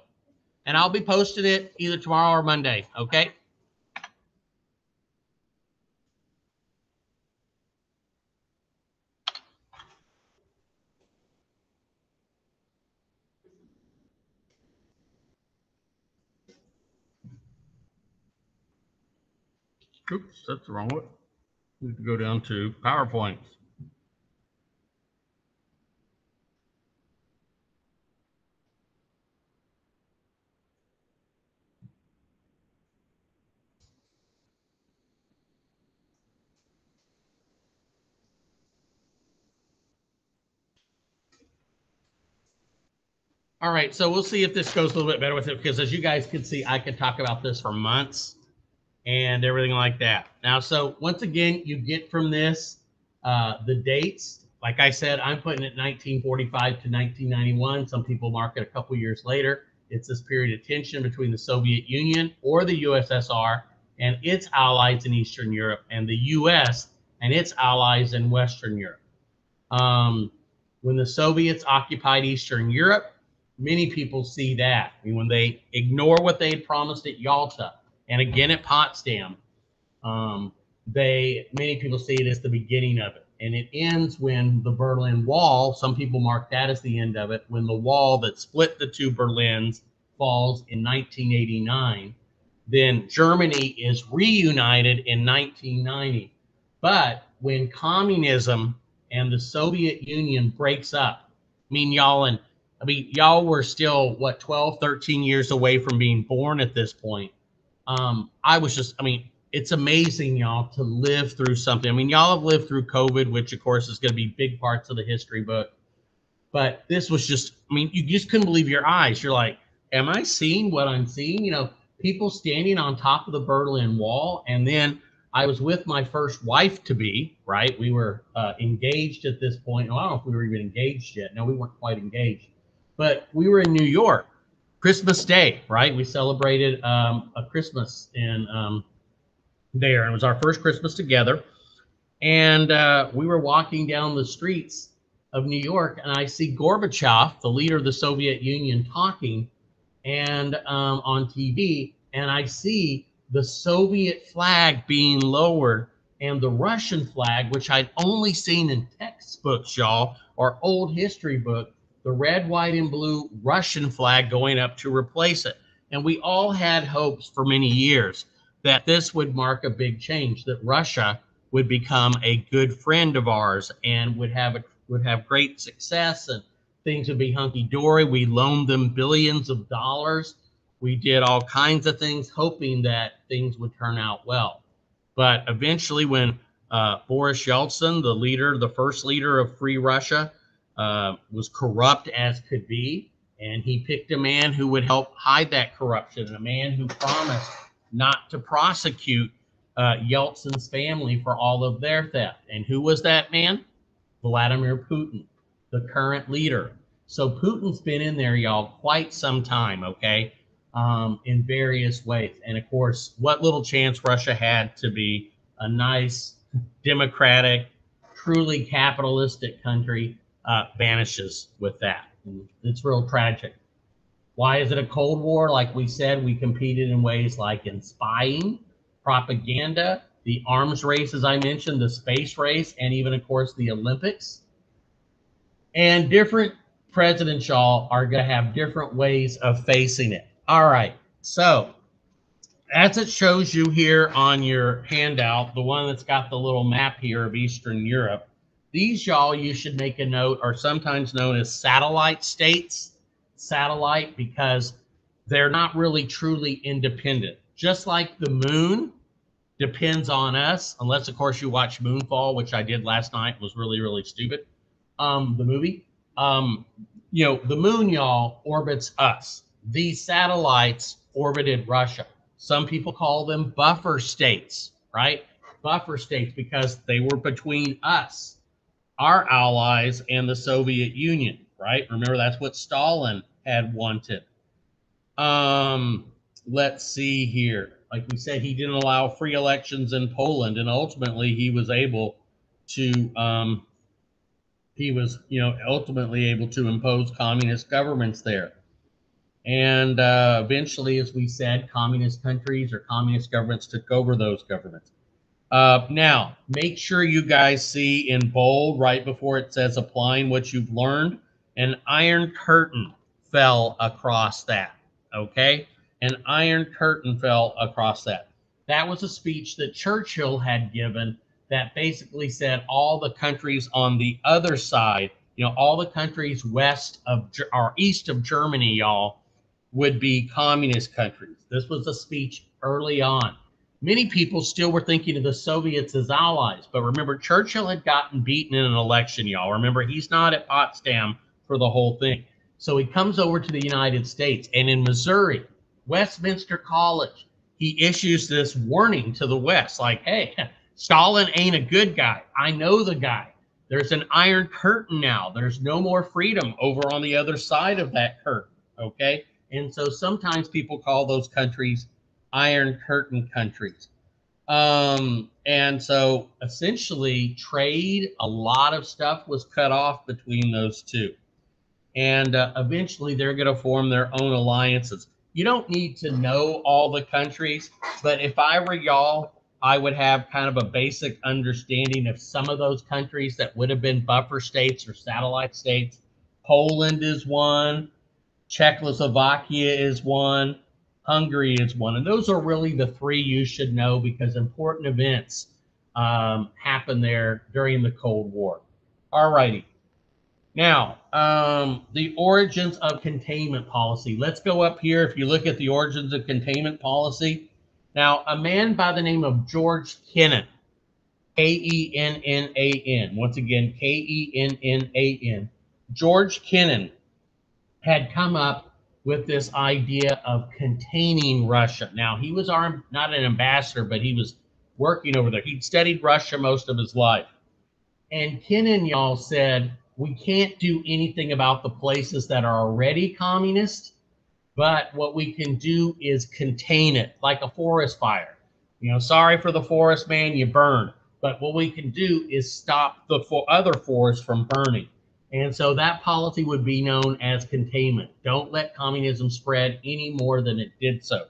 And I'll be posting it either tomorrow or Monday, okay? Oops, that's the wrong one. We have to go down to PowerPoints. All right, so we'll see if this goes a little bit better with it, because as you guys can see, I could talk about this for months and everything like that. Now, so once again, you get from this the dates. Like I said, I'm putting it 1945 to 1991. Some people mark it a couple years later. It's this period of tension between the Soviet Union or the USSR and its allies in Eastern Europe, and the US and its allies in Western Europe. When the Soviets occupied Eastern Europe, many people see that. I mean, when they ignore what they had promised at Yalta and again at Potsdam, many people see it as the beginning of it. And it ends when the Berlin Wall, some people mark that as the end of it, when the wall that split the two Berlins falls in 1989. Then Germany is reunited in 1990. But when communism and the Soviet Union breaks up, y'all were still, what, 12, 13 years away from being born at this point. It's amazing, y'all, to live through something. I mean, y'all have lived through COVID, which, of course, is going to be big parts of the history book. But this was just, you just couldn't believe your eyes. You're like, am I seeing what I'm seeing? You know, people standing on top of the Berlin Wall. And then I was with my first wife-to-be, right? We were engaged at this point. Well, I don't know if we were even engaged yet. No, we weren't quite engaged. But we were in New York, Christmas Day, right? We celebrated a Christmas in there. And it was our first Christmas together. And we were walking down the streets of New York, and I see Gorbachev, the leader of the Soviet Union, talking and on TV, and I see the Soviet flag being lowered and the Russian flag, which I'd only seen in textbooks, y'all, or old history book, the red, white, and blue Russian flag going up to replace it. And we all had hopes for many years that this would mark a big change, that Russia would become a good friend of ours and would have great success and things would be hunky-dory. We loaned them billions of dollars. We did all kinds of things hoping that things would turn out well. But eventually when Boris Yeltsin, the first leader of Free Russia, was corrupt as could be, and he picked a man who would help hide that corruption, and a man who promised not to prosecute Yeltsin's family for all of their theft. And who was that man? Vladimir Putin, the current leader. So Putin's been in there, y'all, quite some time, okay, in various ways. And of course, what little chance Russia had to be a nice, democratic, truly capitalistic country vanishes with that. And it's real tragic. Why is it a Cold War? Like we said, we competed in ways like in spying, propaganda, the arms race, as I mentioned, the space race, and even, of course, the Olympics. And different presidents, y'all, are going to have different ways of facing it. All right. So as it shows you here on your handout, the one that's got the little map here of Eastern Europe, these, y'all, you should make a note, are sometimes known as satellite states. Satellite because they're not really truly independent. Just like the moon depends on us, unless, of course, you watch Moonfall, which I did last night. It was really, really stupid, the movie. The moon, y'all, orbits us. These satellites orbited Russia. Some people call them buffer states, right? Buffer states because they were between us, our allies, and the Soviet Union, right? Remember, that's what Stalin had wanted. Let's see here. Like we said, he didn't allow free elections in Poland, and ultimately he was able to ultimately able to impose communist governments there. And eventually, as we said, communist countries or communist governments took over those governments. Now, make sure you guys see in bold right before it says applying what you've learned, an iron curtain fell across that, okay? An iron curtain fell across that. That was a speech that Churchill had given that basically said all the countries on the other side, all the countries west of or east of Germany, y'all, would be communist countries. This was a speech early on. Many people still were thinking of the Soviets as allies, but remember, Churchill had gotten beaten in an election, y'all. Remember, he's not at Potsdam for the whole thing. So he comes over to the United States, and in Missouri, Westminster College, he issues this warning to the West, like, hey, Stalin ain't a good guy. I know the guy. There's an iron curtain now. There's no more freedom over on the other side of that curtain, okay? And so sometimes people call those countries Iron Curtain countries. And so essentially trade, a lot of stuff was cut off between those two. And eventually they're going to form their own alliances. You don't need to know all the countries, but if I were y'all, I would have kind of a basic understanding of some of those countries that would have been buffer states or satellite states. Poland is one. Czechoslovakia is one. Hungary is one. And those are really the three you should know because important events happened there during the Cold War. All righty. Now, the origins of containment policy. Let's go up here. If you look at the origins of containment policy. Now, a man by the name of George Kennan, Kennan. Once again, Kennan. George Kennan had come up with this idea of containing Russia. Now, he was not an ambassador, but he was working over there. He'd studied Russia most of his life. And Kennan, y'all, said, we can't do anything about the places that are already communist, but what we can do is contain it, like a forest fire. Sorry for the forest, man, you burned. But what we can do is stop the other forests from burning. And so that policy would be known as containment. Don't let communism spread any more than it did so.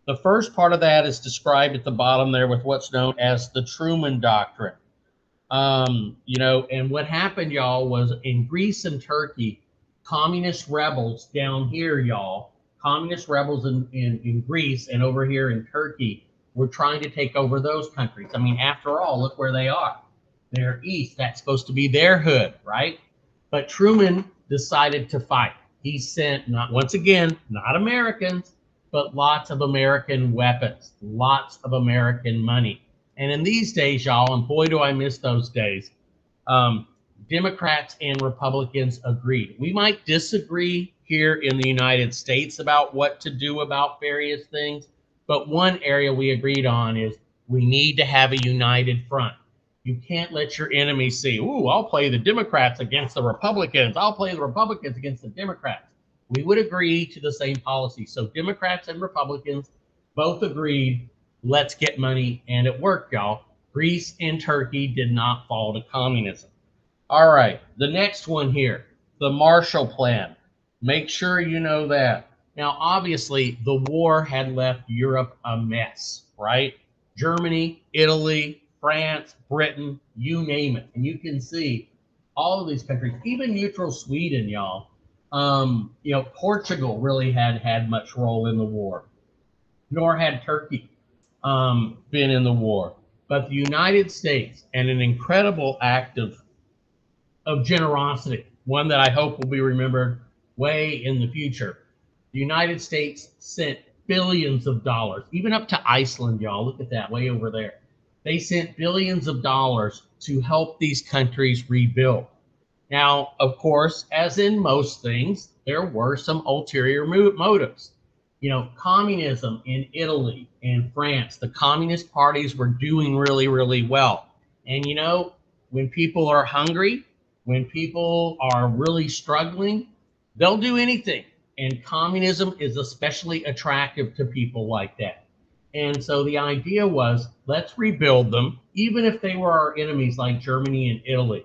The first part of that is described at the bottom there with what's known as the Truman Doctrine. And what happened, y'all, was in Greece and Turkey, communist rebels down here, y'all, communist rebels in Greece and over here in Turkey were trying to take over those countries. I mean, after all, look where they are. They're east. That's supposed to be their hood, right? But Truman decided to fight. He sent, not Americans, but lots of American weapons, lots of American money. And in these days, y'all, and boy, do I miss those days, Democrats and Republicans agreed. We might disagree here in the United States about what to do about various things, but one area we agreed on is we need to have a united front. You can't let your enemies see, ooh, I'll play the Democrats against the Republicans. I'll play the Republicans against the Democrats. We would agree to the same policy. So Democrats and Republicans both agreed, let's get money, and it worked, y'all. Greece and Turkey did not fall to communism. All right, the next one here, the Marshall Plan. Make sure you know that. Now, obviously, the war had left Europe a mess, right? Germany, Italy, France, Britain, you name it. And you can see all of these countries, even neutral Sweden, y'all, Portugal really hadn't had much role in the war, nor had Turkey been in the war. But the United States, and an incredible act of generosity, one that I hope will be remembered way in the future. The United States sent billions of dollars, even up to Iceland, y'all. Look at that, way over there. They sent billions of dollars to help these countries rebuild. Now, of course, as in most things, there were some ulterior motives. Communism in Italy and France, the communist parties were doing really, really well. And when people are hungry, when people are really struggling, they'll do anything. And communism is especially attractive to people like that. And so the idea was, let's rebuild them, even if they were our enemies like Germany and Italy.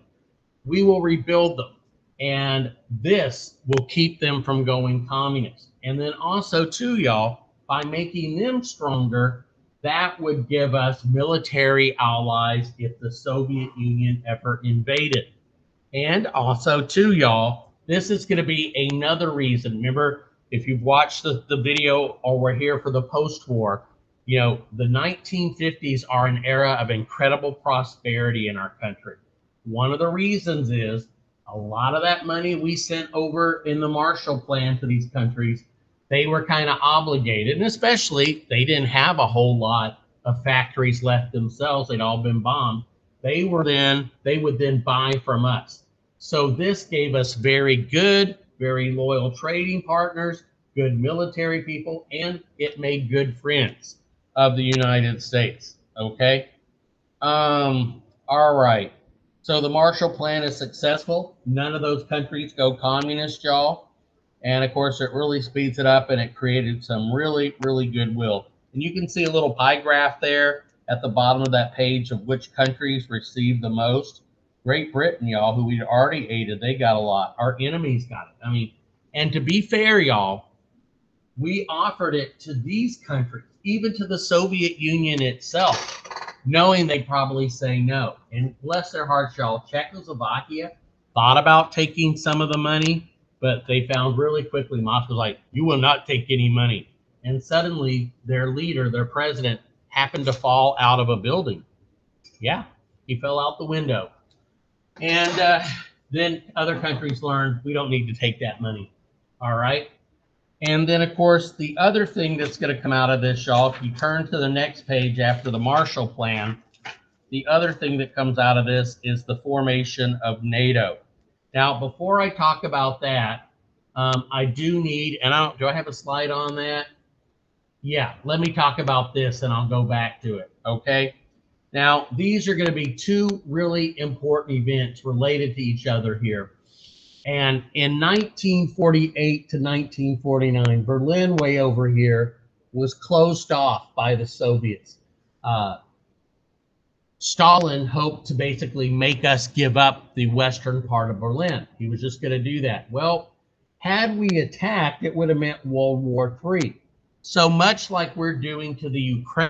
We will rebuild them. And this will keep them from going communist. And then also, too, y'all, by making them stronger, that would give us military allies if the Soviet Union ever invaded. And also, too, y'all, this is going to be another reason. Remember, if you've watched the video or were here for the post-war, the 1950s are an era of incredible prosperity in our country. One of the reasons is a lot of that money we sent over in the Marshall Plan to these countries, they were kind of obligated, and especially they didn't have a whole lot of factories left themselves. They'd all been bombed. They would then buy from us. So this gave us very good, very loyal trading partners, good military people, and it made good friends of the United States. Okay. All right. So the Marshall Plan is successful. None of those countries go communist, y'all. And of course, it really speeds it up, and it created some really, really goodwill. And you can see a little pie graph there at the bottom of that page of which countries received the most. Great Britain, y'all, who we'd already aided, they got a lot. Our enemies got it. And to be fair, y'all, we offered it to these countries, even to the Soviet Union itself, knowing they'd probably say no. And bless their hearts, y'all, Czechoslovakia thought about taking some of the money, but they found really quickly, Moscow's like, you will not take any money. And suddenly their leader, their president, happened to fall out of a building. Yeah, he fell out the window. And then other countries learned we don't need to take that money. All right. And then, of course, the other thing that's going to come out of this, y'all, if you turn to the next page after the Marshall Plan, the other thing that comes out of this is the formation of NATO. Now, before I talk about that, I do need, and do I have a slide on that? Yeah, let me talk about this and I'll go back to it, okay? Now, these are going to be two really important events related to each other here. And in 1948 to 1949, Berlin, way over here, was closed off by the Soviets. Stalin hoped to basically make us give up the western part of Berlin. He was just going to do that. Well, had we attacked, it would have meant World War III. So much like we're doing to the Ukraine,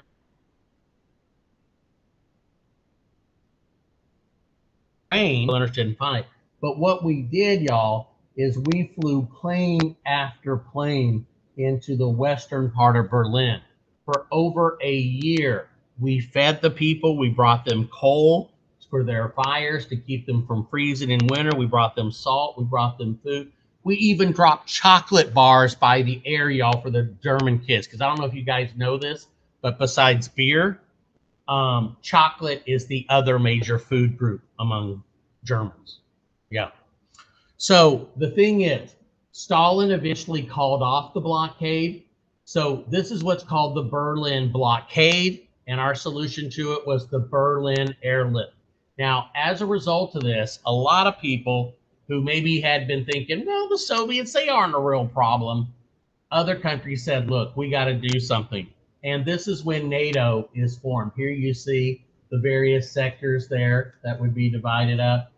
understand fine. But what we did, y'all, is we flew plane after plane into the western part of Berlin. For over a year, we fed the people. We brought them coal for their fires to keep them from freezing in winter. We brought them salt. We brought them food. We even dropped chocolate bars by the air, y'all, for the German kids. Because I don't know if you guys know this, but besides beer, chocolate is the other major food group among Germans. Yeah. So the thing is, Stalin eventually called off the blockade. So this is what's called the Berlin blockade. And our solution to it was the Berlin airlift. Now, as a result of this, a lot of people who maybe had been thinking, well, the Soviets, they aren't a real problem. Other countries said, look, we got to do something. And this is when NATO is formed. Here you see the various sectors there that would be divided up.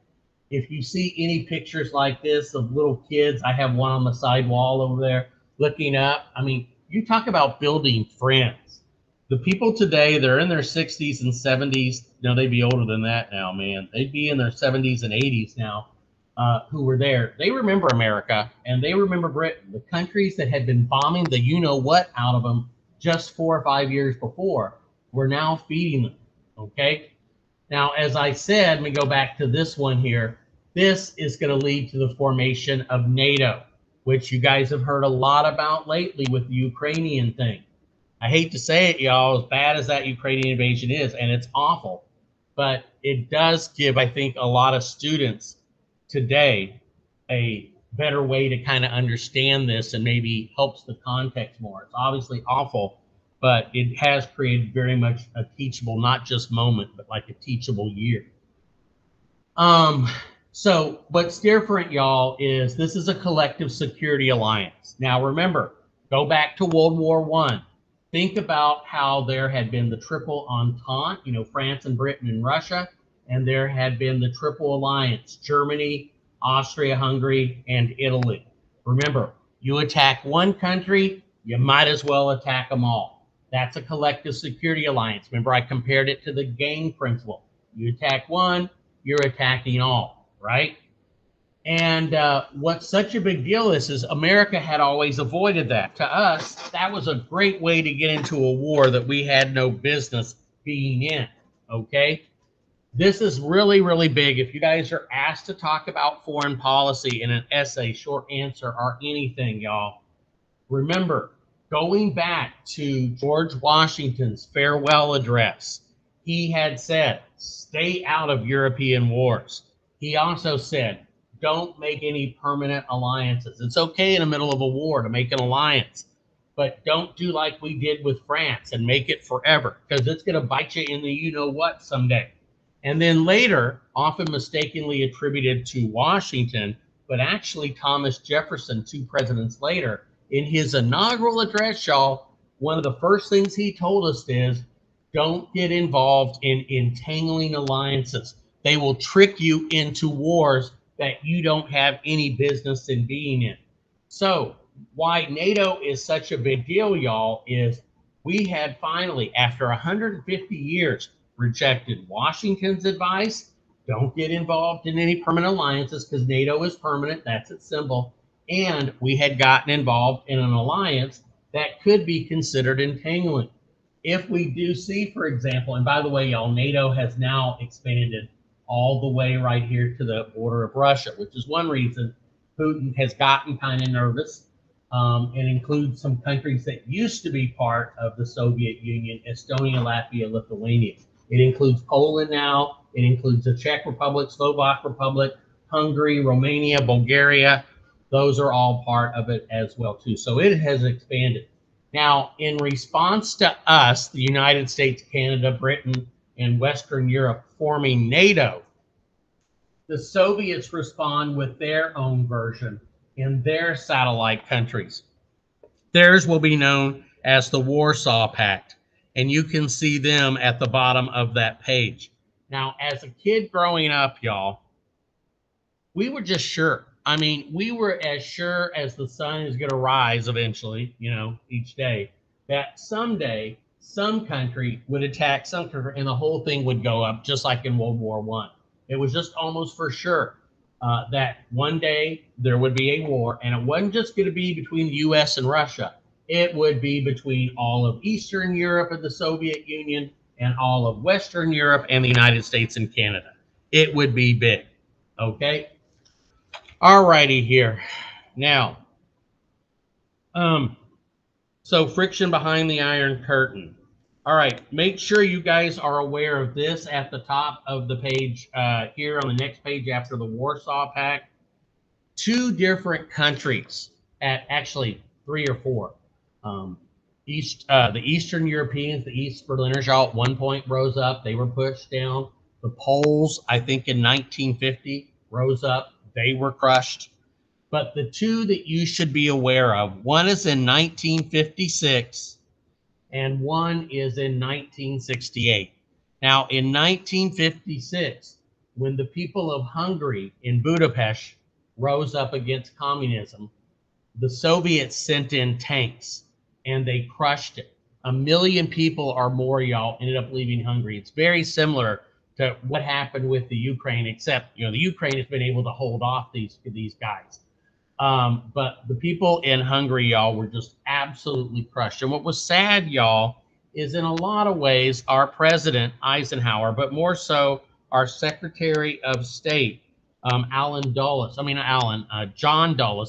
If you see any pictures like this of little kids, I have one on the side wall over there looking up. I mean, you talk about building friends. The people today, they're in their 60s and 70s. No, they'd be older than that now, man. They'd be in their 70s and 80s now. who were there, they remember America and they remember Britain, the countries that had been bombing the you-know-what out of them just 4 or 5 years before. We're now feeding them, okay? Now, as I said, let me go back to this one here. This is going to lead to the formation of NATO, which you guys have heard a lot about lately with the Ukrainian thing. I hate to say it, y'all, as bad as that Ukrainian invasion is, and it's awful, but it does give, I think, a lot of students today a better way to kind of understand this and maybe helps the context more. It's obviously awful, but it has created very much a teachable, not just moment, but like a teachable year. So what's different, y'all, is this is a collective security alliance. Now, remember, go back to World War I. Think about how there had been the Triple Entente, you know, France and Britain and Russia, and there had been the Triple Alliance, Germany, Austria-Hungary, and Italy. Remember, you attack one country, you might as well attack them all. That's a collective security alliance. Remember, I compared it to the gang principle. You attack one, you're attacking all, right? And what's such a big deal is America had always avoided that. To us, that was a great way to get into a war that we had no business being in, okay? This is really, really big. If you guys are asked to talk about foreign policy in an essay, short answer, or anything, y'all, remember, going back to George Washington's farewell address, he had said, stay out of European wars. He also said, don't make any permanent alliances. It's okay in the middle of a war to make an alliance, but don't do like we did with France and make it forever, because it's going to bite you in the you-know-what someday. And then later, often mistakenly attributed to Washington, but actually Thomas Jefferson, 2 presidents later, in his inaugural address, y'all, one of the first things he told us is, don't get involved in entangling alliances. They will trick you into wars that you don't have any business in being in. So why NATO is such a big deal, y'all, is we had finally, after 150 years, rejected Washington's advice. Don't get involved in any permanent alliances because NATO is permanent. That's its symbol. And we had gotten involved in an alliance that could be considered entangling. If we do see, for example, and by the way, y'all, NATO has now expanded all the way right here to the border of Russia, which is one reason Putin has gotten kind of nervous, and includes some countries that used to be part of the Soviet Union, Estonia, Latvia, Lithuania. It includes Poland now. It includes the Czech Republic, Slovak Republic, Hungary, Romania, Bulgaria. Those are all part of it as well, too. So it has expanded. Now, in response to us, the United States, Canada, Britain, and Western Europe forming NATO, the Soviets respond with their own version in their satellite countries. Theirs will be known as the Warsaw Pact, and you can see them at the bottom of that page. Now, as a kid growing up, y'all, we were just sure. I mean, we were as sure as the sun is going to rise eventually, you know, each day, that someday some country would attack some country and the whole thing would go up, just like in World War I. It was just almost for sure that one day there would be a war, and it wasn't just going to be between the U.S. and Russia. It would be between all of Eastern Europe and the Soviet Union and all of Western Europe and the United States and Canada. It would be big, okay? All righty here. Now, so friction behind the Iron Curtain. All right, make sure you guys are aware of this at the top of the page here on the next page after the Warsaw Pact. 2 different countries, actually 3 or 4. The Eastern Europeans, the East Berliners, all at one point rose up. They were pushed down. The Poles, I think in 1950, rose up. They were crushed. But the 2 that you should be aware of, one is in 1956 and one is in 1968. Now, in 1956, when the people of Hungary in Budapest rose up against communism, the Soviets sent in tanks and they crushed it. 1 million people or more, y'all, ended up leaving Hungary. It's very similar to what happened with the Ukraine, except, the Ukraine has been able to hold off these guys. But the people in Hungary, y'all, were just absolutely crushed. And what was sad, y'all, is in a lot of ways our president, Eisenhower, but more so our Secretary of State, John Dulles,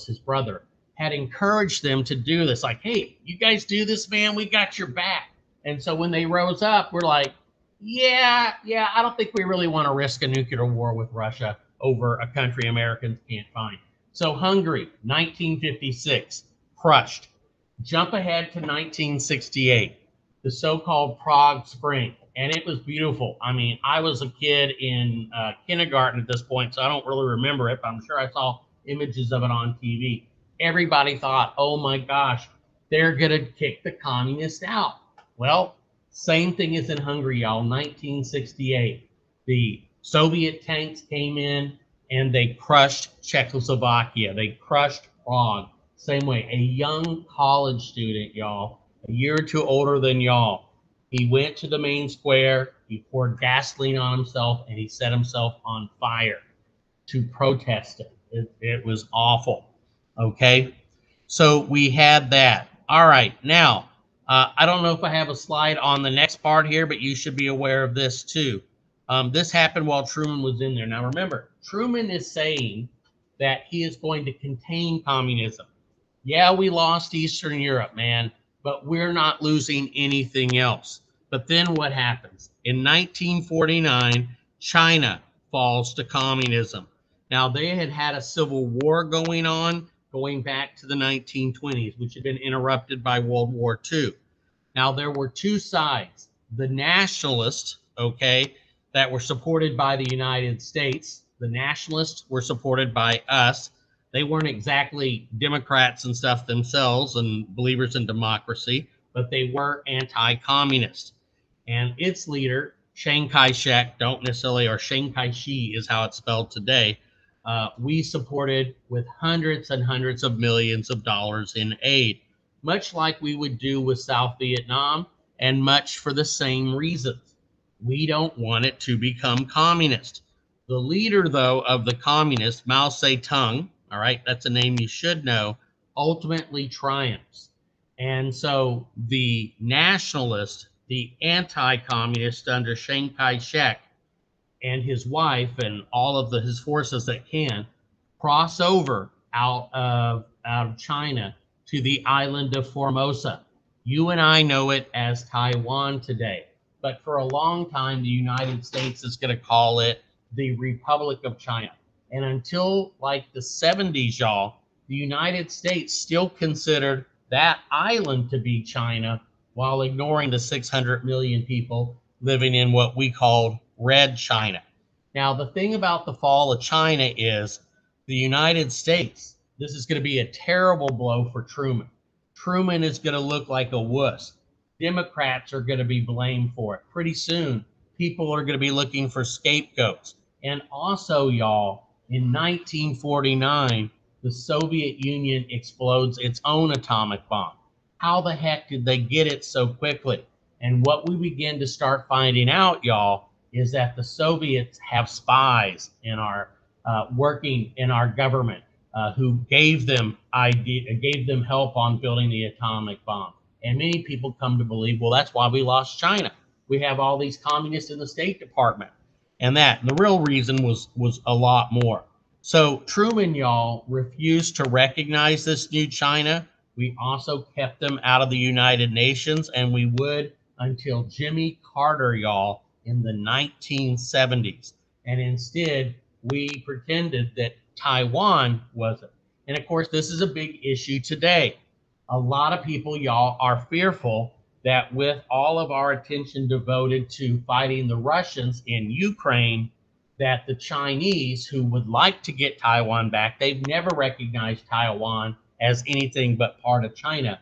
his brother, had encouraged them to do this. Like, hey, you guys do this, man, we got your back. And so when they rose up, we're like, yeah, I don't think we really want to risk a nuclear war with Russia over a country Americans can't find. So Hungary, 1956, crushed. Jump ahead to 1968, the so-called Prague Spring, and it was beautiful. I mean, I was a kid in kindergarten at this point, so I don't really remember it, but I'm sure I saw images of it on TV. Everybody thought, oh my gosh, they're going to kick the communists out. Well, same thing as in Hungary, y'all. 1968, the Soviet tanks came in and they crushed Czechoslovakia. They crushed Prague. Same way, a young college student, y'all, a year or two older than y'all, he went to the main square, he poured gasoline on himself, and he set himself on fire to protest it. It was awful. Okay, so we had that. All right, now, I don't know if I have a slide on the next part here, but you should be aware of this too. This happened while Truman was in there. Now remember, Truman is saying that he is going to contain communism. Yeah, we lost Eastern Europe, man, but we're not losing anything else. But then what happens? In 1949, China falls to communism. Now, they had had a civil war going on, going back to the 1920s, which had been interrupted by World War II. Now, there were two sides. The nationalists, okay, that were supported by the United States. The nationalists were supported by us. They weren't exactly Democrats and stuff themselves and believers in democracy, but they were anti-communist. And its leader, Chiang Kai-shek, don't necessarily, or Chiang Kai-shi is how it's spelled today, we supported with hundreds and hundreds of millions of dollars in aid, much like we would do with South Vietnam, and much for the same reasons. We don't want it to become communist. The leader, though, of the communists, Mao Zedong, all right, that's a name you should know, ultimately triumphs. And so the nationalist, the anti-communist under Chiang Kai-shek and his wife and all of his forces that can cross over out of China to the island of Formosa. You and I know it as Taiwan today, but for a long time, the United States is going to call it the Republic of China. And until like the 70s, y'all, the United States still considered that island to be China while ignoring the 600 million people living in what we called Red China. Now, the thing about the fall of China is the United States, this is going to be a terrible blow for Truman. Truman is going to look like a wuss. Democrats are going to be blamed for it. Pretty soon, people are going to be looking for scapegoats. And also, y'all, in 1949, the Soviet Union explodes its own atomic bomb. How the heck did they get it so quickly? And what we begin to start finding out, y'all, is that the Soviets have spies in our working in our government who gave them help on building the atomic bomb. And many people come to believe, well, that's why we lost China. We have all these communists in the State Department. And the real reason was a lot more. So Truman, y'all, refused to recognize this new China. We also kept them out of the United Nations, and we would until Jimmy Carter, y'all, in the 1970s. And instead, we pretended that Taiwan wasn't. And of course, this is a big issue today. A lot of people, y'all, are fearful that with all of our attention devoted to fighting the Russians in Ukraine, that the Chinese, who would like to get Taiwan back, they've never recognized Taiwan as anything but part of China,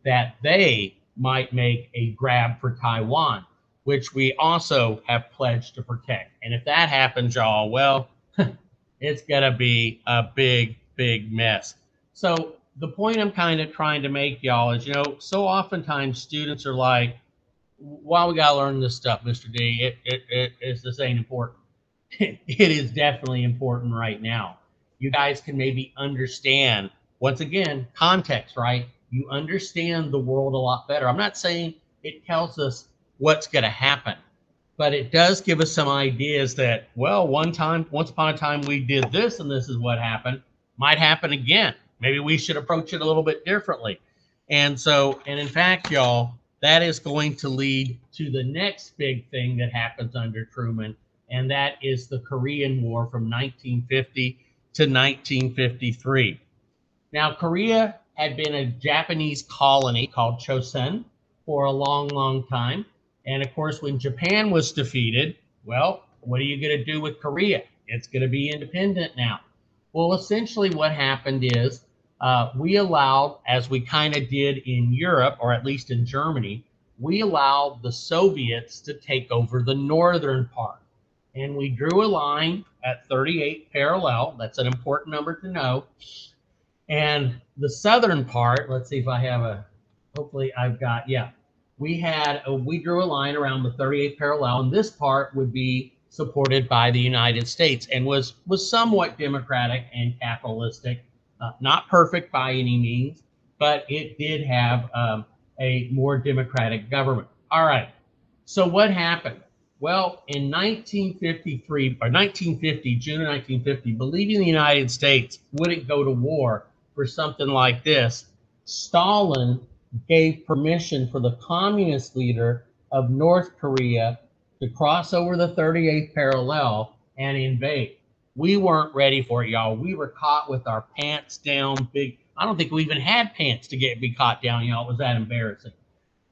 that they might make a grab for Taiwan, which we also have pledged to protect. And if that happens, y'all, well, it's going to be a big, big mess. So the point I'm kind of trying to make, y'all, is, so oftentimes students are like, why we gotta learn this stuff, Mr. D? This ain't important. It is definitely important right now. You guys can maybe understand, once again, context, right? You understand the world a lot better. I'm not saying it tells us what's going to happen, but it does give us some ideas that, well, once upon a time we did this and this is what happened, might happen again. Maybe we should approach it a little bit differently. And so, and in fact, y'all, that is going to lead to the next big thing that happens under Truman, and that is the Korean War from 1950 to 1953. Now, Korea had been a Japanese colony called Chosun for a long, long time. And of course, when Japan was defeated, well, what are you going to do with Korea? It's going to be independent now. Well, essentially what happened is we allowed, as we kind of did in Europe, or at least in Germany, we allowed the Soviets to take over the northern part. And we drew a line at 38 parallel. That's an important number to know. And the southern part, let's see if I have a, hopefully I've got, yeah. We drew a line around the 38th parallel, and this part would be supported by the United States and was somewhat democratic and capitalistic. Not perfect by any means, but it did have a more democratic government. All right, so what happened? Well, in 1953, or 1950, June of 1950, believing the United States wouldn't go to war for something like this, Stalin gave permission for the communist leader of North Korea to cross over the 38th parallel and invade. We weren't ready for it, y'all. We were caught with our pants down big. I don't think we even had pants to be caught down, y'all. It was that embarrassing.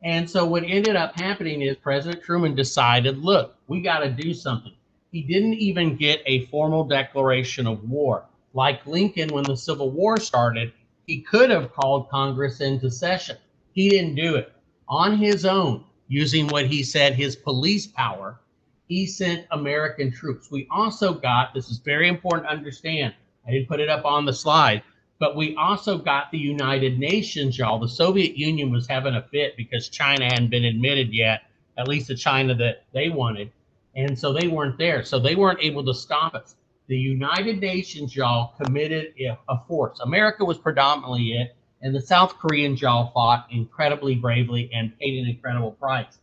And so what ended up happening is President Truman decided, look, we got to do something. He didn't even get a formal declaration of war. Like Lincoln, when the Civil War started, he could have called Congress into session. He didn't do it. On his own, using what he said his police power, he sent American troops. We also got, this is very important to understand, I didn't put it up on the slide, but we also got the United Nations, y'all. The Soviet Union was having a fit because China hadn't been admitted yet, at least the China that they wanted. And so they weren't there. So they weren't able to stop us. The United Nations, y'all, committed a force. America was predominantly it. And the South Koreans, y'all, fought incredibly bravely and paid an incredible price.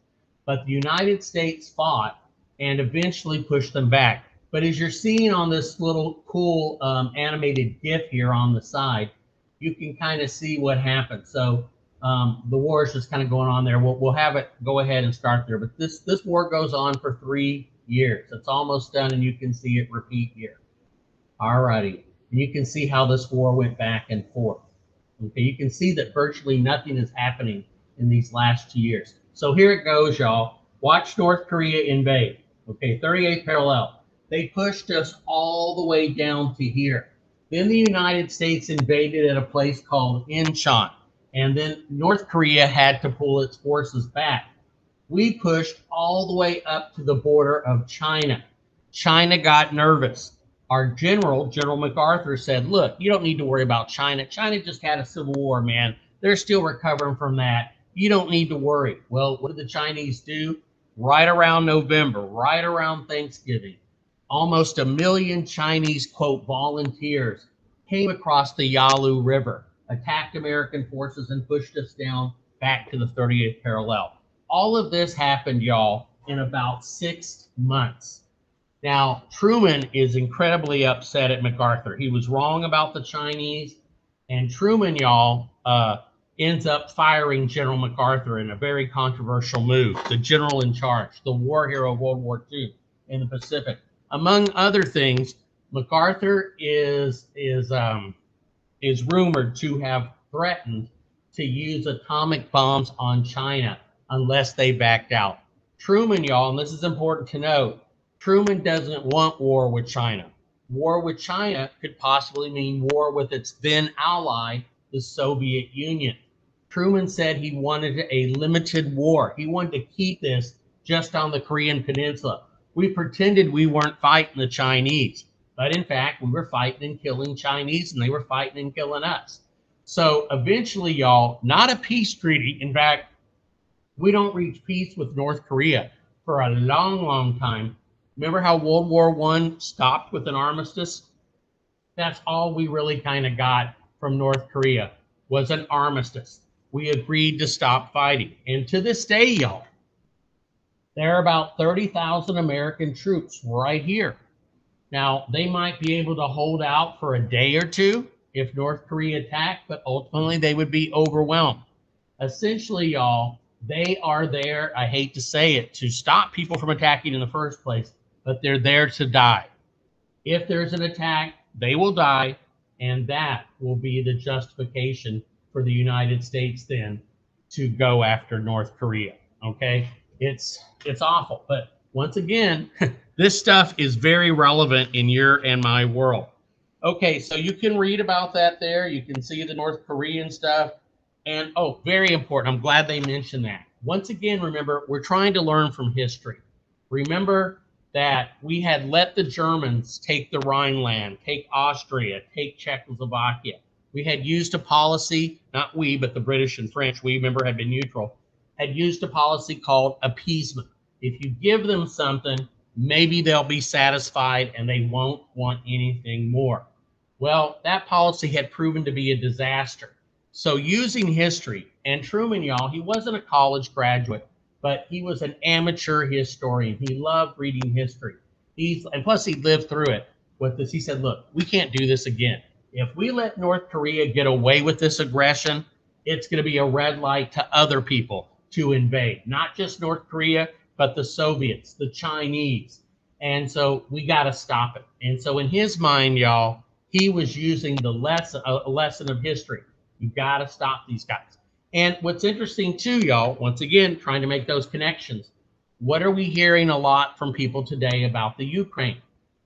But the United States fought and eventually pushed them back. But as you're seeing on this little cool animated GIF here on the side, you can kind of see what happened. So the war is just kind of going on there. We'll have it go ahead and start there. But this war goes on for 3 years. It's almost done, and you can see it repeat here. All righty. And you can see how this war went back and forth. Okay, you can see that virtually nothing is happening in these last 2 years. So here it goes, y'all. Watch North Korea invade. Okay, 38th parallel. They pushed us all the way down to here. Then the United States invaded at a place called Incheon. And then North Korea had to pull its forces back. We pushed all the way up to the border of China. China got nervous. Our General MacArthur said, look, you don't need to worry about China. China just had a civil war, man. They're still recovering from that. You don't need to worry. Well, what did the Chinese do? Right around November, right around Thanksgiving, almost 1 million Chinese, quote, volunteers came across the Yalu River, attacked American forces, and pushed us down back to the 38th parallel. All of this happened, y'all, in about 6 months. Now, Truman is incredibly upset at MacArthur. He was wrong about the Chinese, and Truman, y'all, ends up firing General MacArthur in a very controversial move, the general in charge, the war hero of World War II in the Pacific. Among other things, MacArthur is rumored to have threatened to use atomic bombs on China unless they backed out. Truman, y'all, and this is important to note, Truman doesn't want war with China. War with China could possibly mean war with its then ally, the Soviet Union. Truman said he wanted a limited war. He wanted to keep this just on the Korean Peninsula. We pretended we weren't fighting the Chinese, but in fact, we were fighting and killing Chinese, and they were fighting and killing us. So eventually, y'all, not a peace treaty. In fact, We don't reach peace with North Korea for a long, long time. Remember how World War I stopped with an armistice? That's all we really kind of got from North Korea was an armistice. We agreed to stop fighting. And to this day, y'all, there are about 30,000 American troops right here. Now, they might be able to hold out for a day or two if North Korea attacked, but ultimately they would be overwhelmed. Essentially, y'all, they are there, I hate to say it, to stop people from attacking in the first place, but they're there to die. If there's an attack, they will die, and that will be the justification for the United States then to go after North Korea. Okay, it's awful, but once again, this stuff is very relevant in your and my world. Okay, so you can read about that there. You can see the North Korean stuff. And oh, very important. I'm glad they mentioned that. Once again, remember, we're trying to learn from history. Remember that we had let the Germans take the Rhineland, take Austria, take Czechoslovakia. We had used a policy, not we, but the British and French, we remember had been neutral, had used a policy called appeasement. If you give them something, maybe they'll be satisfied and they won't want anything more. Well, that policy had proven to be a disaster. So using history, and Truman, y'all, he wasn't a college graduate, but he was an amateur historian. He loved reading history. And plus he lived through it with this. He said, look, we can't do this again. If we let North Korea get away with this aggression, it's going to be a red light to other people to invade, not just North Korea, but the Soviets, the Chinese. And so we got to stop it. And so in his mind, y'all, he was using the a lesson of history. You got to stop these guys. And what's interesting too, y'all, once again, trying to make those connections. What are we hearing a lot from people today about the Ukraine?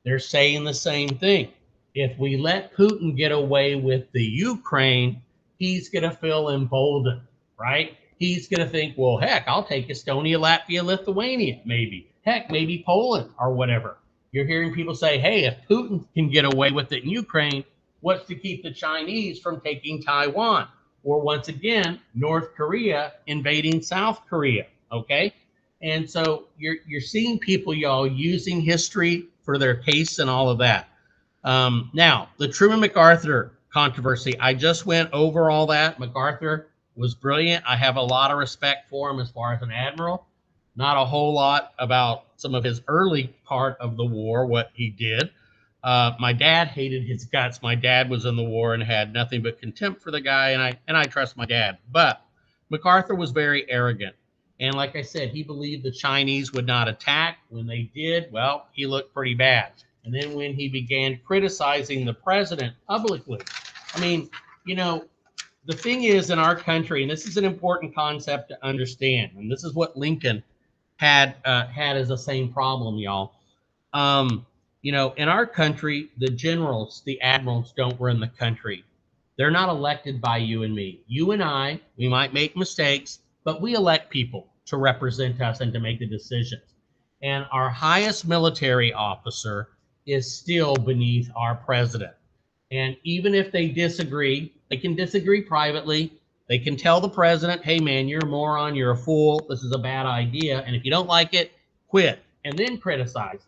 They're saying the same thing. If we let Putin get away with the Ukraine, he's going to feel emboldened, right? He's going to think, well, heck, I'll take Estonia, Latvia, Lithuania, maybe. Heck, maybe Poland or whatever. You're hearing people say, hey, if Putin can get away with it in Ukraine, what's to keep the Chinese from taking Taiwan? Or once again, North Korea invading South Korea, okay? And so you're seeing people, y'all, using history for their case and all of that. Now, the Truman MacArthur controversy, I just went over all that. MacArthur was brilliant. I have a lot of respect for him as far as an admiral. Not a whole lot about some of his early part of the war, what he did. My dad hated his guts. My dad was in the war and had nothing but contempt for the guy, and I trust my dad. But MacArthur was very arrogant. And like I said, he believed the Chinese would not attack. When they did, well, he looked pretty bad. And then when he began criticizing the president publicly, I mean, you know, the thing is in our country, and this is an important concept to understand, and this is what Lincoln had as the same problem, y'all. You know, in our country, the generals, the admirals don't run the country. They're not elected by you and me. You and I, we might make mistakes, but we elect people to represent us and to make the decisions. And our highest military officer is still beneath our president. And even if they disagree, they can disagree privately. They can tell the president, hey, man, you're a moron, you're a fool, this is a bad idea. And if you don't like it, quit and then criticize.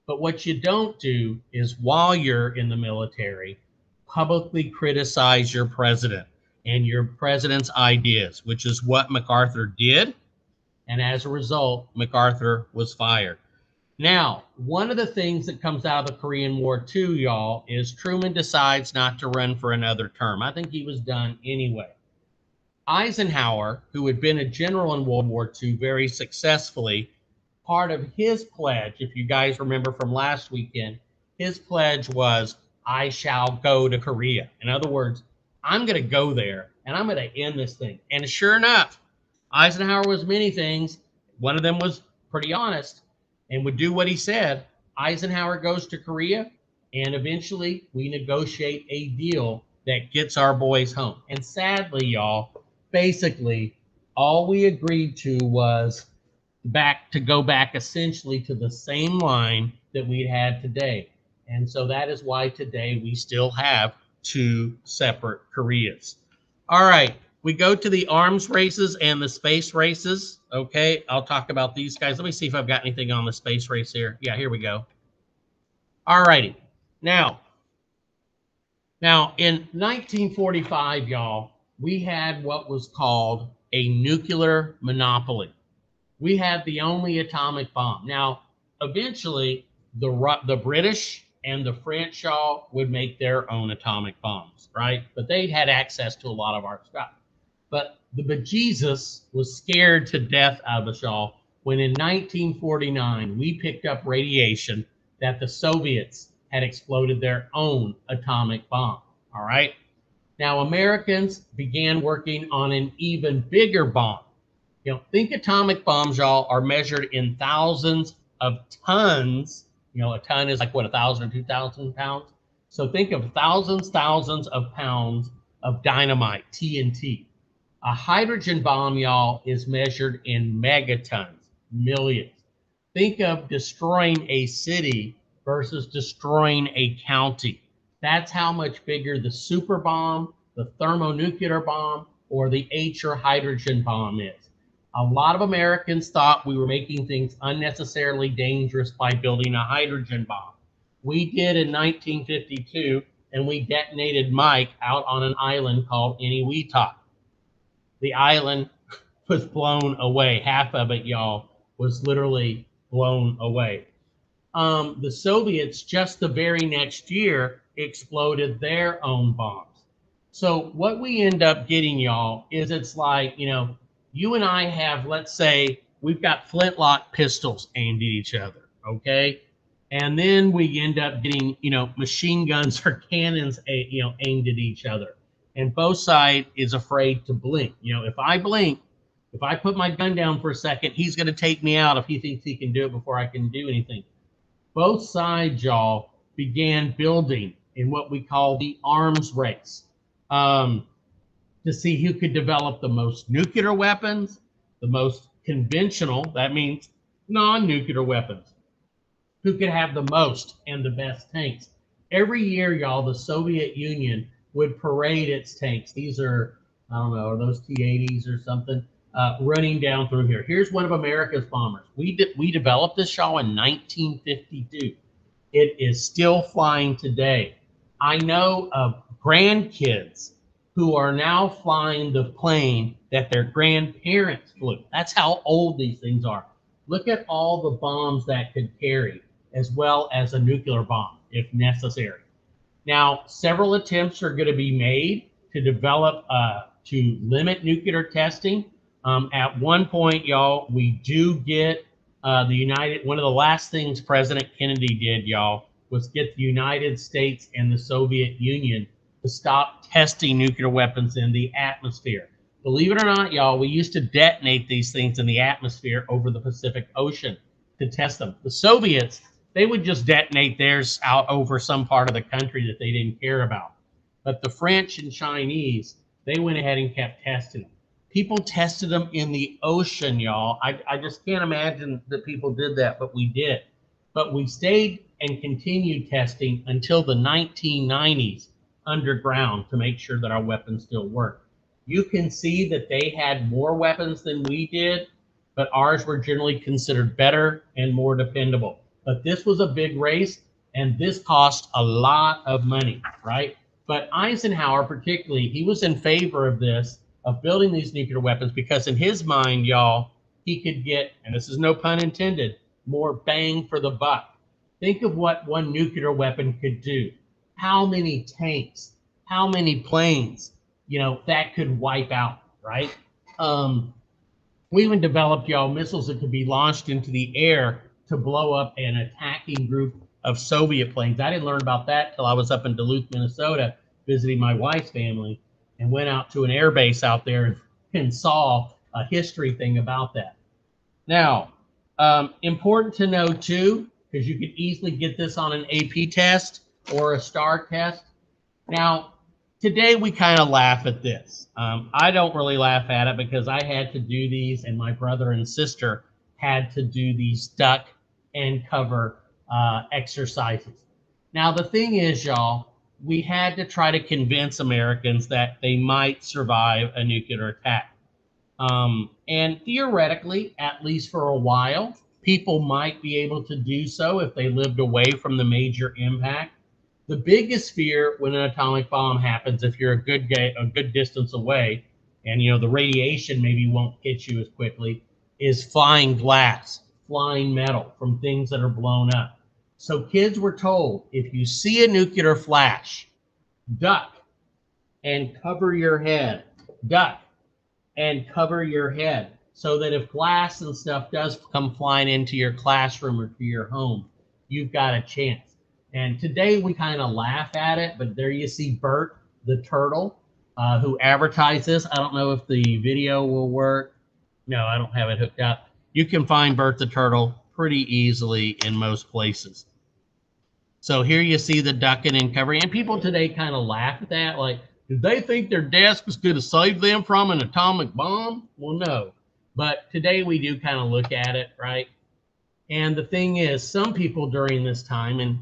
But what you don't do is while you're in the military, publicly criticize your president and your president's ideas, which is what MacArthur did. And as a result, MacArthur was fired. Now, one of the things that comes out of the Korean War too, y'all, is Truman decides not to run for another term. I think he was done anyway. Eisenhower, who had been a general in World War II very successfully, part of his pledge, if you guys remember from last weekend, his pledge was, I shall go to Korea. In other words, I'm going to go there and I'm going to end this thing. And sure enough, Eisenhower was many things. One of them was pretty honest and would do what he said. Eisenhower goes to Korea, and eventually we negotiate a deal that gets our boys home. And sadly, y'all, basically all we agreed to was go back essentially to the same line that we'd had today. And so that is why today we still have two separate Koreas. All right, we go to the arms races and the space races. Okay, I'll talk about these guys. Let me see if I've got anything on the space race here. Yeah, here we go. All righty. Now in 1945, y'all, we had what was called a nuclear monopoly. We had the only atomic bomb. Now, eventually, the British and the French, y'all, would make their own atomic bombs, right? But they had access to a lot of our stuff. But the bejesus was scared to death out of us, y'all, when in 1949 we picked up radiation that the Soviets had exploded their own atomic bomb. All right. Now, Americans began working on an even bigger bomb. You know, think atomic bombs, y'all, are measured in thousands of tons. You know, a ton is like what, 1,000 or 2,000 pounds. So think of thousands of pounds of dynamite, TNT. A hydrogen bomb, y'all, is measured in megatons, millions. Think of destroying a city versus destroying a county. That's how much bigger the super bomb, the thermonuclear bomb, or the H or hydrogen bomb is. A lot of Americans thought we were making things unnecessarily dangerous by building a hydrogen bomb. We did in 1952, and we detonated Mike out on an island called Eniwetok. The island was blown away. Half of it, y'all, was literally blown away. The Soviets, just the very next year, exploded their own bombs. So what we end up getting, y'all, is it's like, you know, you and I have, let's say, we've got flintlock pistols aimed at each other, okay? And then we end up getting, you know, machine guns or cannons, you know, aimed at each other. And both sides is afraid to blink. You know, if I blink, if I put my gun down for a second, he's going to take me out if he thinks he can do it before I can do anything. Both sides, y'all, began building in what we call the arms race to see who could develop the most nuclear weapons, the most conventional, that means non-nuclear weapons, who could have the most and the best tanks. Every year, y'all, the Soviet Union would parade its tanks. These are, I don't know, are those T-80s or something, running down through here. Here's one of America's bombers. We developed this, y'all, in 1952. It is still flying today. I know of grandkids who are now flying the plane that their grandparents flew. That's how old these things are. Look at all the bombs that could carry, as well as a nuclear bomb, if necessary. Now, several attempts are going to be made to develop, to limit nuclear testing. At one point, y'all, we do get one of the last things President Kennedy did, y'all, was get the United States and the Soviet Union to stop testing nuclear weapons in the atmosphere. Believe it or not, y'all, we used to detonate these things in the atmosphere over the Pacific Ocean to test them. The Soviets, they would just detonate theirs out over some part of the country that they didn't care about. But the French and Chinese, they went ahead and kept testing them. People tested them in the ocean, y'all. I just can't imagine that people did that, but we did. But we stayed and continued testing until the 1990s underground to make sure that our weapons still work. You can see that they had more weapons than we did, but ours were generally considered better and more dependable. But this was a big race, and this cost a lot of money, right? But Eisenhower particularly, he was in favor of this, of building these nuclear weapons, because in his mind, y'all, he could get, and this is no pun intended, more bang for the buck. Think of what one nuclear weapon could do. How many tanks, how many planes, you know, that could wipe out, right? We even developed, y'all, missiles that could be launched into the air to blow up an attacking group of Soviet planes. I didn't learn about that till I was up in Duluth, Minnesota, visiting my wife's family, and went out to an air base out there and saw a history thing about that. Now, important to know too, because you could easily get this on an AP test or a STAR test. Now, today we kind of laugh at this. I don't really laugh at it because I had to do these, and my brother and sister had to do these duck and cover exercises. Now, the thing is, y'all, we had to try to convince Americans that they might survive a nuclear attack. And theoretically, at least for a while, people might be able to do so if they lived away from the major impact. The biggest fear when an atomic bomb happens, if you're a good distance away, and the radiation maybe won't hit you as quickly, is flying glass, flying metal from things that are blown up. So kids were told, if you see a nuclear flash, duck and cover your head. Duck and cover your head, so that if glass and stuff does come flying into your classroom or to your home, you've got a chance. And today we kind of laugh at it, but there you see Bert the turtle, who advertised this. I don't know if the video will work. No, I don't have it hooked up. You can find Bert the turtle pretty easily in most places. So here you see the ducking and covering, and people today kind of laugh at that, like, did they think their desk was going to save them from an atomic bomb? Well, no. But today we do kind of look at it, right? And the thing is, some people during this time, and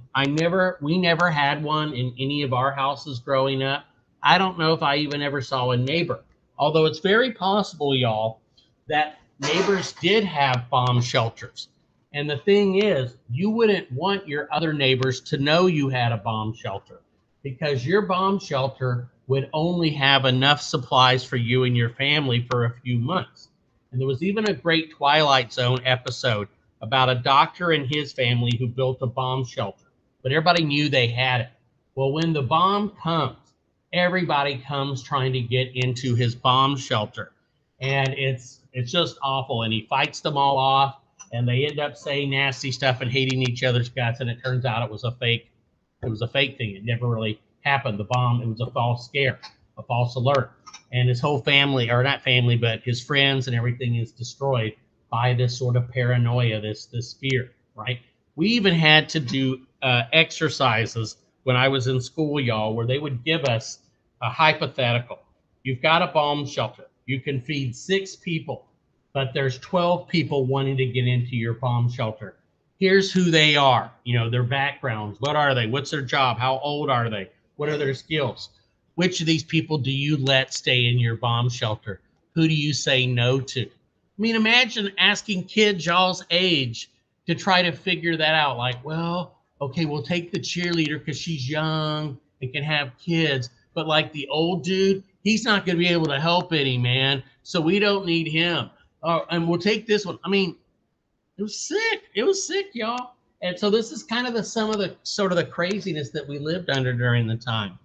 we never had one in any of our houses growing up. I don't know if I even ever saw a neighbor. Although it's very possible, y'all, that neighbors did have bomb shelters. And the thing is, you wouldn't want your other neighbors to know you had a bomb shelter, because your bomb shelter would only have enough supplies for you and your family for a few months. And there was even a great Twilight Zone episode about a doctor and his family who built a bomb shelter, but everybody knew they had it. Well, when the bomb comes, everybody comes trying to get into his bomb shelter, and it's just awful. And he fights them all off, and they end up saying nasty stuff and hating each other's guts. And it turns out it was a fake. It was a fake thing. It never really happened. The bomb, it was a false scare, a false alert. And his whole family, or not family, but his friends and everything is destroyed by this sort of paranoia, this fear, right? We even had to do exercises when I was in school, y'all, where they would give us a hypothetical. You've got a bomb shelter. You can feed 6 people, but there's 12 people wanting to get into your bomb shelter. Here's who they are, their backgrounds. What are they? What's their job? How old are they? What are their skills? Which of these people do you let stay in your bomb shelter? Who do you say no to? I mean, imagine asking kids y'all's age to try to figure that out. Like, well, okay, we'll take the cheerleader because she's young and can have kids. But like the old dude, he's not going to be able to help any, man. So we don't need him. And we'll take this one. I mean, it was sick. It was sick, y'all. And so this is kind of some of the sort of the craziness that we lived under during the time.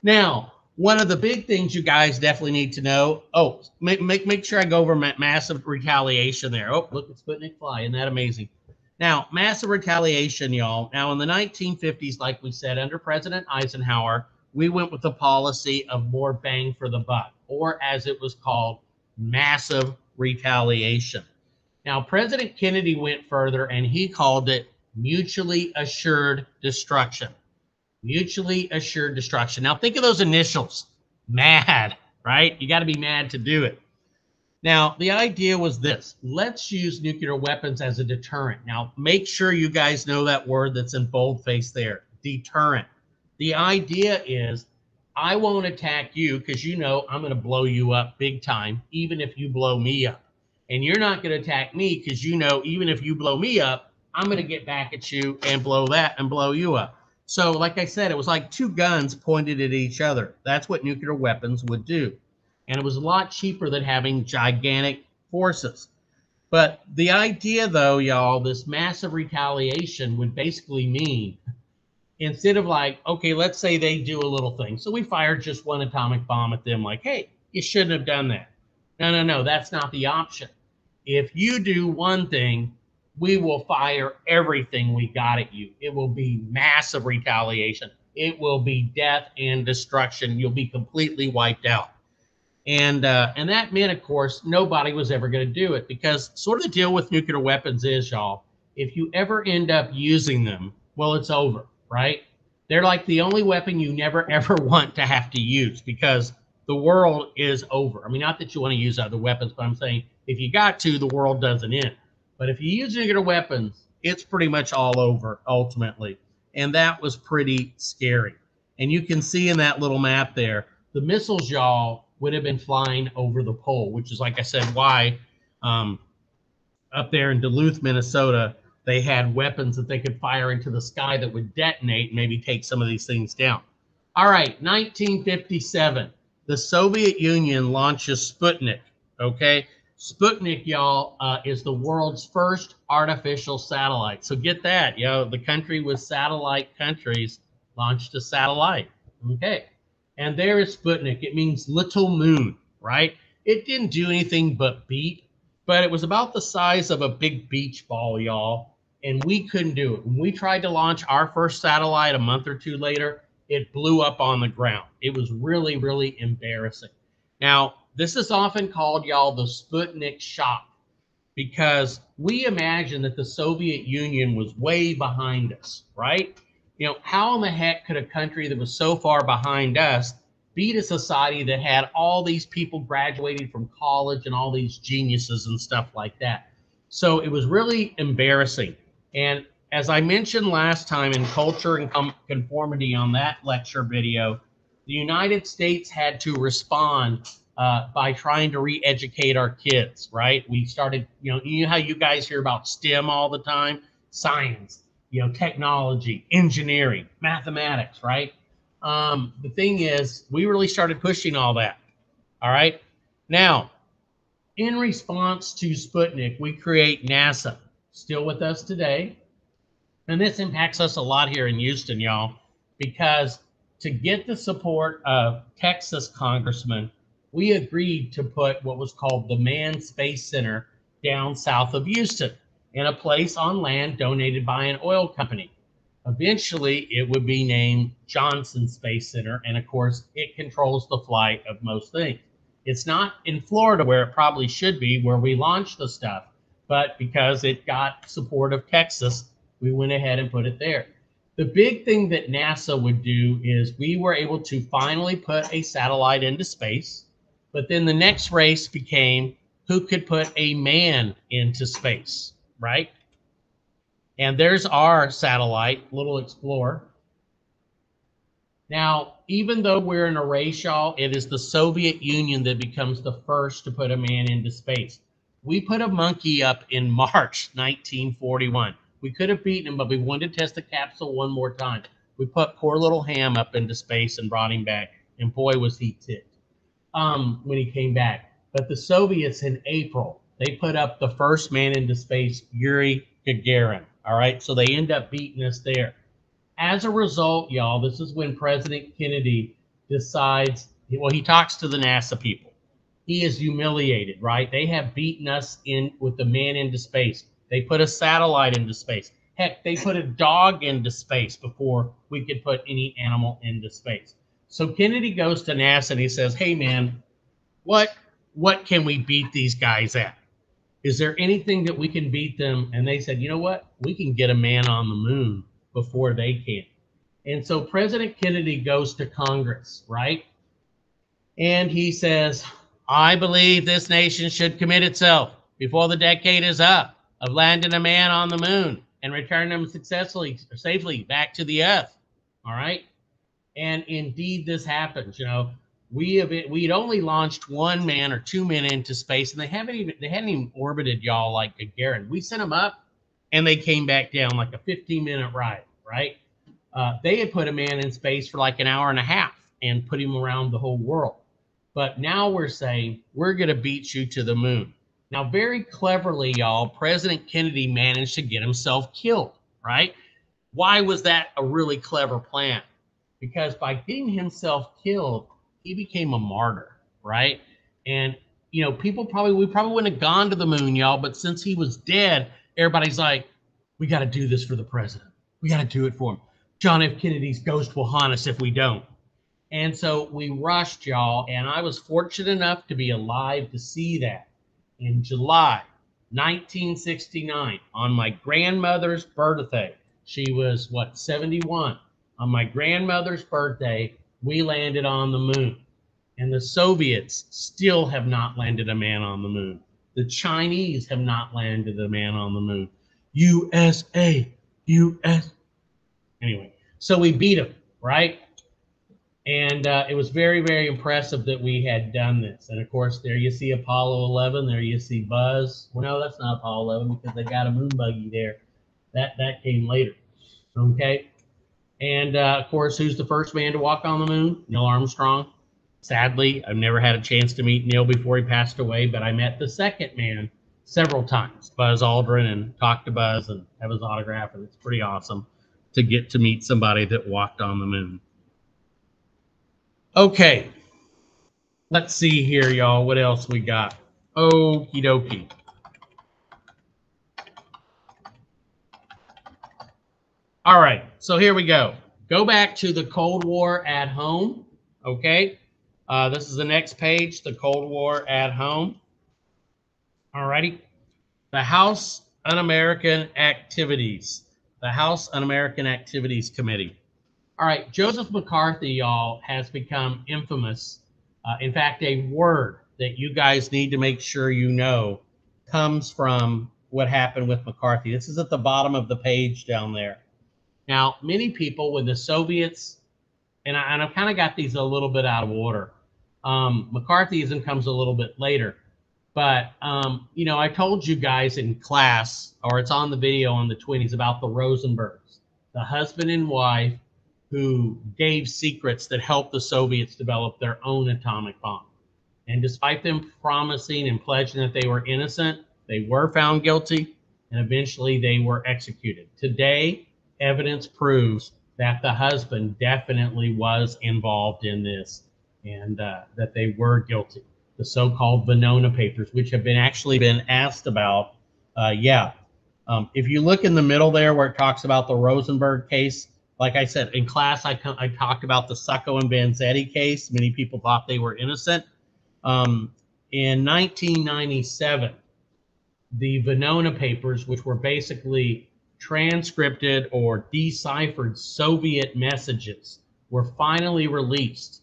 Now, one of the big things you guys definitely need to know. Oh, make sure I go over massive retaliation there. Oh, look at Sputnik fly. Isn't that amazing? Now, massive retaliation, y'all. Now, in the 1950s, like we said, under President Eisenhower, we went with the policy of more bang for the buck, or as it was called, massive retaliation. Now, President Kennedy went further, and he called it mutually assured destruction. Mutually assured destruction. Now, think of those initials. MAD, right? You got to be mad to do it. Now, the idea was this. Let's use nuclear weapons as a deterrent. Now, make sure you guys know that word that's in boldface there. Deterrent. The idea is, I won't attack you because I'm going to blow you up big time, even if you blow me up. And you're not going to attack me because even if you blow me up, I'm going to get back at you and blow you up. So like I said, it was like 2 guns pointed at each other. That's what nuclear weapons would do. And it was a lot cheaper than having gigantic forces. But the idea, though, y'all, this massive retaliation would basically mean, instead of like, okay, let's say they do a little thing. So we fired just one atomic bomb at them, like, hey, you shouldn't have done that. No, that's not the option. If you do one thing, we will fire everything we got at you. It will be massive retaliation. It will be death and destruction. You'll be completely wiped out. And that meant, of course, nobody was ever going to do it, because sort of the deal with nuclear weapons is, y'all, if you ever end up using them, well, it's over, right? They're like the only weapon you never, ever want to have to use, because the world is over. I mean, not that you want to use other weapons, but I'm saying if you got to, the world doesn't end. But if you use nuclear weapons, it's pretty much all over ultimately. And that was pretty scary. And you can see in that little map there, the missiles, y'all, would have been flying over the pole, which is, like I said, why up there in Duluth, Minnesota, they had weapons that they could fire into the sky that would detonate and maybe take some of these things down. All right, 1957, the Soviet Union launches Sputnik, okay? Sputnik, y'all, is the world's first artificial satellite. So get that, the country with satellite countries launched a satellite, okay? And there is Sputnik. It means little moon, right? It didn't do anything but beep, but it was about the size of a big beach ball, y'all, and we couldn't do it. When we tried to launch our first satellite a month or two later, it blew up on the ground. It was really, really embarrassing. Now, this is often called, y'all, the Sputnik shock, because we imagine that the Soviet Union was way behind us, right? How in the heck could a country that was so far behind us beat a society that had all these people graduating from college and all these geniuses and stuff like that? So it was really embarrassing. And as I mentioned last time in Culture and Conformity on that lecture video, the United States had to respond by trying to re-educate our kids, right? We started, you know how you guys hear about STEM all the time? Science, technology, engineering, mathematics, right? The thing is, we really started pushing all that, all right? Now, in response to Sputnik, we create NASA, still with us today. And this impacts us a lot here in Houston, y'all, because to get the support of Texas congressmen, we agreed to put what was called the Manned Space Center down south of Houston in a place on land donated by an oil company. Eventually, it would be named Johnson Space Center, and of course, it controls the flight of most things. It's not in Florida where it probably should be, where we launched the stuff, but because it got support of Texas, we went ahead and put it there. The big thing that NASA would do is we were able to finally put a satellite into space, but then the next race became who could put a man into space, right? And there's our satellite, Little Explorer. Now, even though we're in a race, y'all, it is the Soviet Union that becomes the first to put a man into space. We put a monkey up in March 1941. We could have beaten him, but we wanted to test the capsule one more time. We put poor little Ham up into space and brought him back, and boy, was he ticked when he came back. But the Soviets in April, they put up the first man into space, Yuri Gagarin. All right, so they end up beating us there. As a result, y'all, this is when President Kennedy decides, well, he talks to the NASA people. He is humiliated, right? They have beaten us in with the man into space. They put a satellite into space. Heck, they put a dog into space before we could put any animal into space. So Kennedy goes to NASA and he says, hey, man, what can we beat these guys at? Is there anything that we can beat them? And they said, you know what? We can get a man on the moon before they can. And so President Kennedy goes to Congress, right? And he says, I believe this nation should commit itself before the decade is up of landing a man on the moon and returning him successfully or safely back to the earth. All right. And indeed, this happens. We'd only launched one man or two men into space, and they hadn't even orbited, y'all, like Gagarin. We sent them up, and they came back down like a 15-minute ride, right? They had put a man in space for like an hour and a half and put him around the whole world. But now we're saying we're going to beat you to the moon. Now, very cleverly, y'all, President Kennedy managed to get himself killed, right? Why was that a really clever plan? Because by getting himself killed, he became a martyr, right? And, we probably wouldn't have gone to the moon, y'all, but since he was dead, everybody's like, we got to do this for the president. We got to do it for him. John F. Kennedy's ghost will haunt us if we don't. And so we rushed, y'all, and I was fortunate enough to be alive to see that. In July 1969, on my grandmother's birthday, she was, 71. On my grandmother's birthday, we landed on the moon. And the Soviets still have not landed a man on the moon. The Chinese have not landed a man on the moon. USA, US. Anyway, so we beat them, right? And it was very, very impressive that we had done this. And of course, there you see Apollo 11. There you see Buzz. Well, no, that's not Apollo 11 because they got a moon buggy there. That came later. Okay. And of course, who's the first man to walk on the moon? Neil Armstrong. Sadly, I've never had a chance to meet Neil before he passed away, but I met the second man several times, Buzz Aldrin, and talked to Buzz and have his autograph. And it's pretty awesome to get to meet somebody that walked on the moon. Okay, let's see here, y'all. What else we got? Okie dokie. All right, so here we go. Go back to the Cold War at home. Okay, this is the next page, the Cold War at home. All righty. The House Un-American Activities. The House Un-American Activities Committee. All right, Joseph McCarthy, y'all, has become infamous. In fact, a word that you guys need to make sure you know comes from what happened with McCarthy. This is at the bottom of the page down there. Now, many people, when the Soviets, and I've kind of got these a little bit out of order. McCarthyism comes a little bit later. But, you know, I told you guys in class, or it's on the video on the 20s, about the Rosenbergs, the husband and wife who gave secrets that helped the Soviets develop their own atomic bomb. And despite them promising and pledging that they were innocent, they were found guilty, and eventually they were executed. Today, evidence proves that the husband definitely was involved in this, and that they were guilty. The so-called Venona papers, which have actually been asked about. If you look in the middle there where it talks about the Rosenberg case, like I said, in class, I talked about the Sacco and Vanzetti case. Many people thought they were innocent. In 1997, the Venona papers, which were basically transcripted or deciphered Soviet messages, were finally released.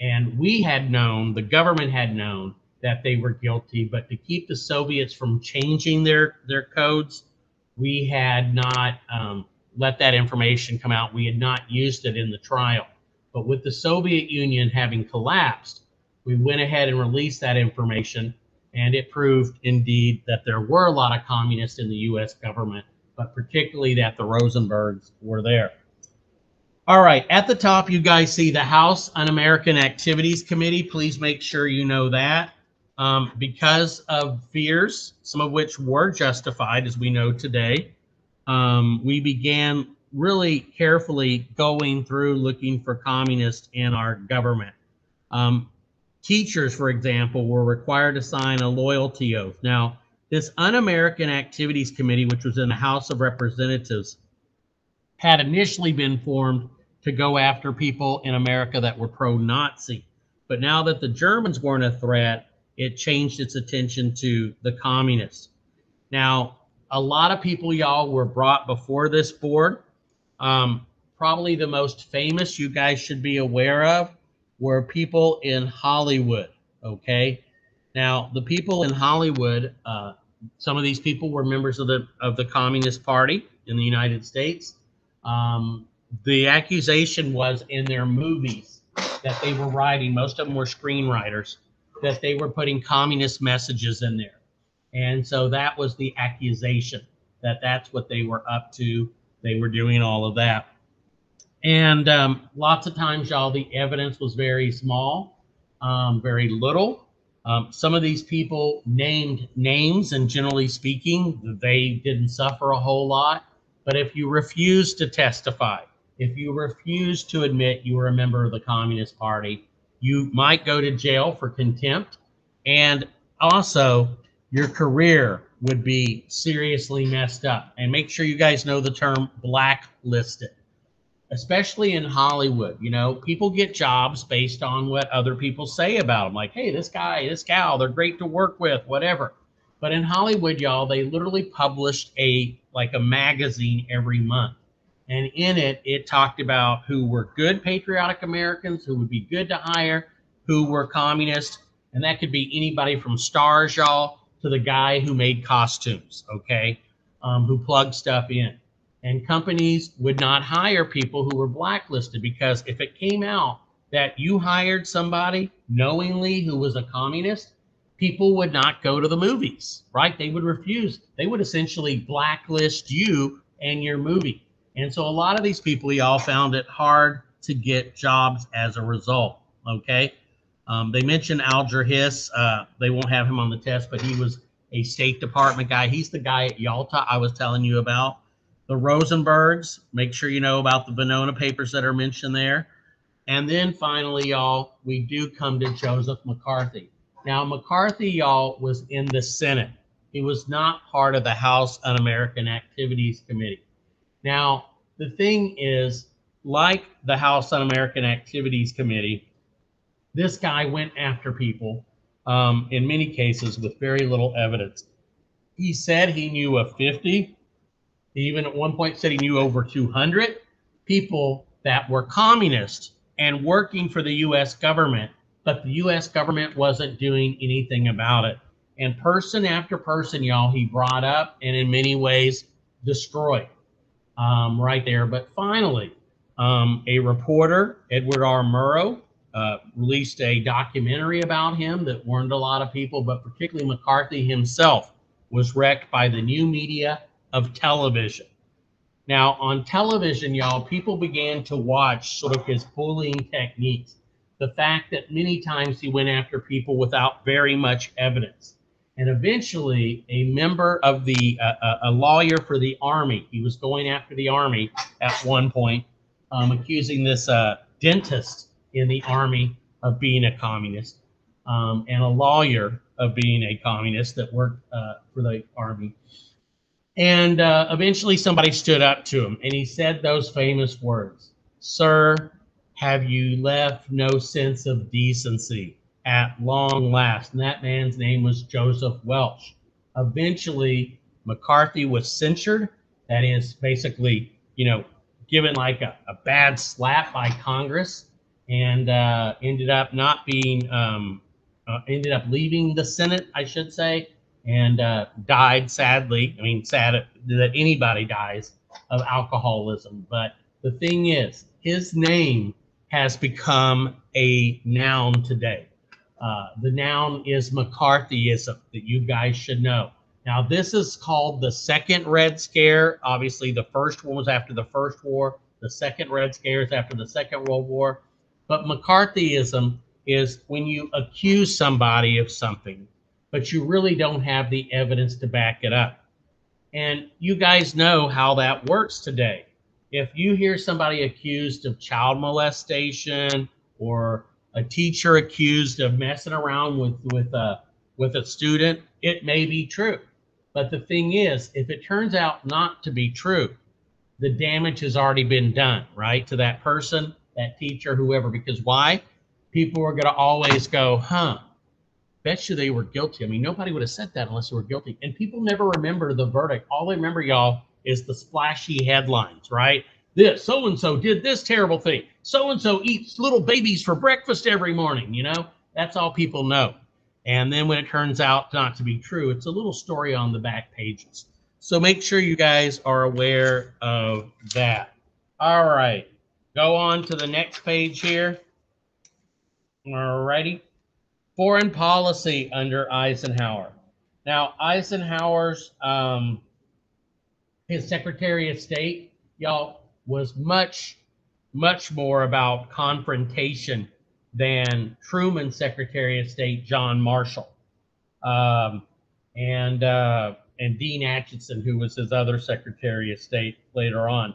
And we had known, the government had known, that they were guilty, but to keep the Soviets from changing their codes, we had not let that information come out. We had not used it in the trial. But with the Soviet Union having collapsed, we went ahead and released that information, and it proved indeed that there were a lot of communists in the U.S. government, but particularly that the Rosenbergs were there. All right, at the top, you guys see the House Un-American Activities Committee. Please make sure you know that. Because of fears, some of which were justified, as we know today, we began really carefully going through looking for communists in our government. Teachers, for example, were required to sign a loyalty oath. Now, this Un-American Activities Committee, which was in the House of Representatives, had initially been formed to go after people in America that were pro-Nazi. But now that the Germans weren't a threat, it changed its attention to the communists. Now, a lot of people, y'all, were brought before this board. Probably the most famous you guys should be aware of were people in Hollywood, okay? Now, the people in Hollywood, some of these people were members of the Communist Party in the United States. The accusation was in their movies that they were writing, most of them were screenwriters, that they were putting communist messages in there. And so that was the accusation, that that's what they were up to. They were doing all of that. And lots of times, y'all, the evidence was very small, very little. Some of these people named names, and generally speaking, they didn't suffer a whole lot. But if you refuse to testify, if you refuse to admit you were a member of the Communist Party, you might go to jail for contempt, and also your career would be seriously messed up. And make sure you guys know the term blacklisted, especially in Hollywood. You know, people get jobs based on what other people say about them. Like, hey, this guy, this gal, they're great to work with, whatever. But in Hollywood, y'all, they literally published a magazine every month. And in it, it talked about who were good patriotic Americans, who would be good to hire, who were communists. And that could be anybody from stars, y'all, to the guy who made costumes, okay, who plugged stuff in. And companies would not hire people who were blacklisted, because if it came out that you hired somebody knowingly who was a communist, people would not go to the movies, right? They would refuse. They would essentially blacklist you and your movie. And so a lot of these people, y'all, found it hard to get jobs as a result, okay? They mentioned Alger Hiss. They won't have him on the test, but he was a State Department guy. He's the guy at Yalta I was telling you about. The Rosenbergs, make sure you know about the Venona papers that are mentioned there. And then finally, y'all, we do come to Joseph McCarthy. Now, McCarthy, y'all, was in the Senate. He was not part of the House Un-American Activities Committee. Now, the thing is, like the House Un-American Activities Committee, this guy went after people in many cases with very little evidence. He said he knew of 50. He even at one point said he knew over 200 people that were communists and working for the U.S. government, but the U.S. government wasn't doing anything about it. And person after person, y'all, he brought up and in many ways destroyed right there. But finally, a reporter, Edward R. Murrow, released a documentary about him that warned a lot of people, but particularly McCarthy himself was wrecked by the new media of television. Now, on television, y'all, people began to watch sort of his bullying techniques. The fact that many times he went after people without very much evidence. And eventually, a member of a lawyer for the Army, he was going after the Army at one point, accusing this dentist in the Army of being a communist, and a lawyer of being a communist that worked for the Army. And eventually somebody stood up to him and he said those famous words, "Sir, have you left no sense of decency at long last?" And that man's name was Joseph Welch. Eventually, McCarthy was censured. That is basically, given like a bad slap by Congress, and ended up not being, ended up leaving the Senate, I should say, and died sadly. I mean, sad that anybody dies of alcoholism. But the thing is, his name has become a noun today. The noun is McCarthyism, that you guys should know. Now, this is called the Second Red Scare. Obviously, the first one was after the First War. The Second Red Scare is after the Second World War. But McCarthyism is when you accuse somebody of something, but you really don't have the evidence to back it up. And you guys know how that works today. If you hear somebody accused of child molestation or a teacher accused of messing around with a student, it may be true. But the thing is, if it turns out not to be true, the damage has already been done, right, to that person, that teacher, whoever. Because why? People are going to always go, bet you they were guilty. I mean, nobody would have said that unless they were guilty. And people never remember the verdict. All they remember, y'all, is the splashy headlines, right? This, so-and-so did this terrible thing. So-and-so eats little babies for breakfast every morning, That's all people know. And then when it turns out not to be true, it's a little story on the back pages. So make sure you guys are aware of that. All right. Go on to the next page here. All righty. Foreign policy under Eisenhower. Now, Eisenhower's, his Secretary of State, y'all, was much, much more about confrontation than Truman's Secretary of State, John Marshall, and Dean Acheson, who was his other Secretary of State later on.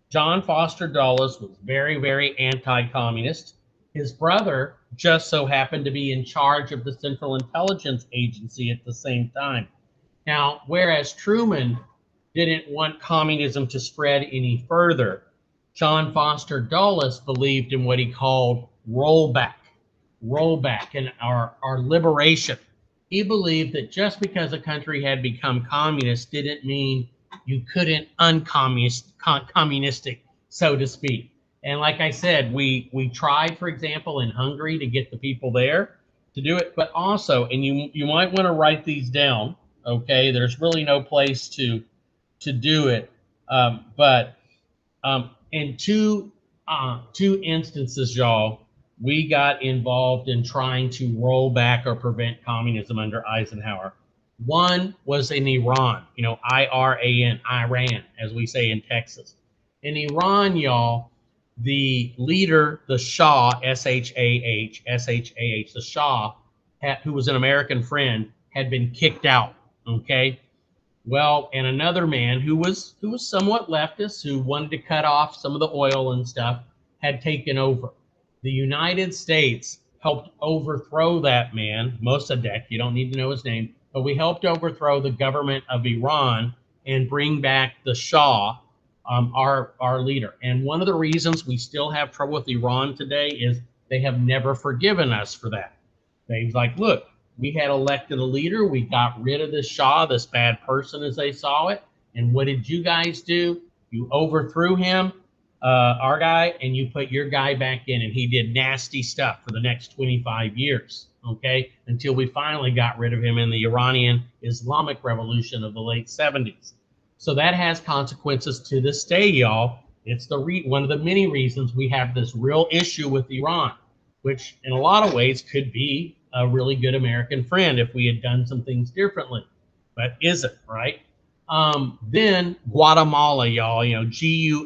John Foster Dulles was very, very anti-communist. His brother just so happened to be in charge of the Central Intelligence Agency at the same time. Now, whereas Truman didn't want communism to spread any further, John Foster Dulles believed in what he called rollback and our liberation. He believed that just because a country had become communist didn't mean you couldn't communistic, so to speak. And like I said, we tried, for example, in Hungary to get the people there to do it, but also, and you might want to write these down, okay? There's really no place to do it, but in two instances, y'all, we got involved in trying to roll back or prevent communism under Eisenhower. One was in Iran, Iran, Iran, as we say in Texas. In Iran, y'all, the leader, the Shah, S-H-A-H, S-H-A-H, the Shah, who was an American friend, had been kicked out, okay? Well, and another man who was somewhat leftist, who wanted to cut off some of the oil and stuff, had taken over. The United States helped overthrow that man, Mossadegh. You don't need to know his name, but we helped overthrow the government of Iran and bring back the Shah, our leader. And one of the reasons we still have trouble with Iran today is they have never forgiven us for that. They're like, look, we had elected a leader. We got rid of this Shah, this bad person as they saw it. And what did you guys do? You overthrew him, our guy, and you put your guy back in, and he did nasty stuff for the next 25 years, okay, until we finally got rid of him in the Iranian Islamic Revolution of the late 70s. So that has consequences to this day, y'all. It's one of the many reasons we have this real issue with Iran, which in a lot of ways could be a really good American friend if we had done some things differently, but isn't, right? Then Guatemala, y'all, Guatemala,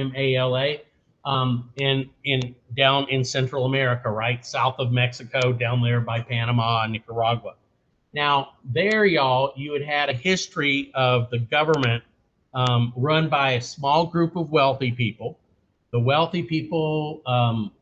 Guatemala, in down in Central America, right? South of Mexico, down there by Panama and Nicaragua. Now, there, y'all, you had a history of the government run by a small group of wealthy people. The wealthy people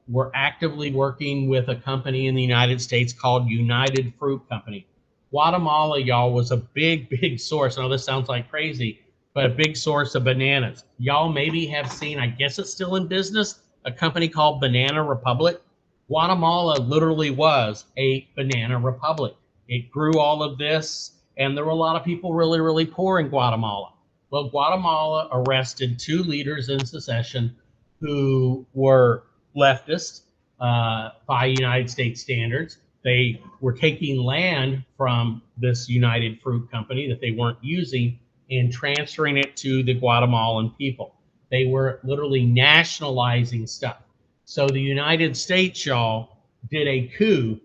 were actively working with a company in the United States called United Fruit Company. Guatemala, y'all, was a big source. I know this sounds like crazy, but a big source of bananas. Y'all maybe have seen, I guess it's still in business, a company called Banana Republic. Guatemala literally was a banana republic. It grew all of this, and there were a lot of people really poor in Guatemala. Well, Guatemala arrested 2 leaders in secession who were leftist by United States standards. They were taking land from this United Fruit Company that they weren't using and transferring it to the Guatemalan people. They were literally nationalizing stuff. So the United States, y'all, did a coup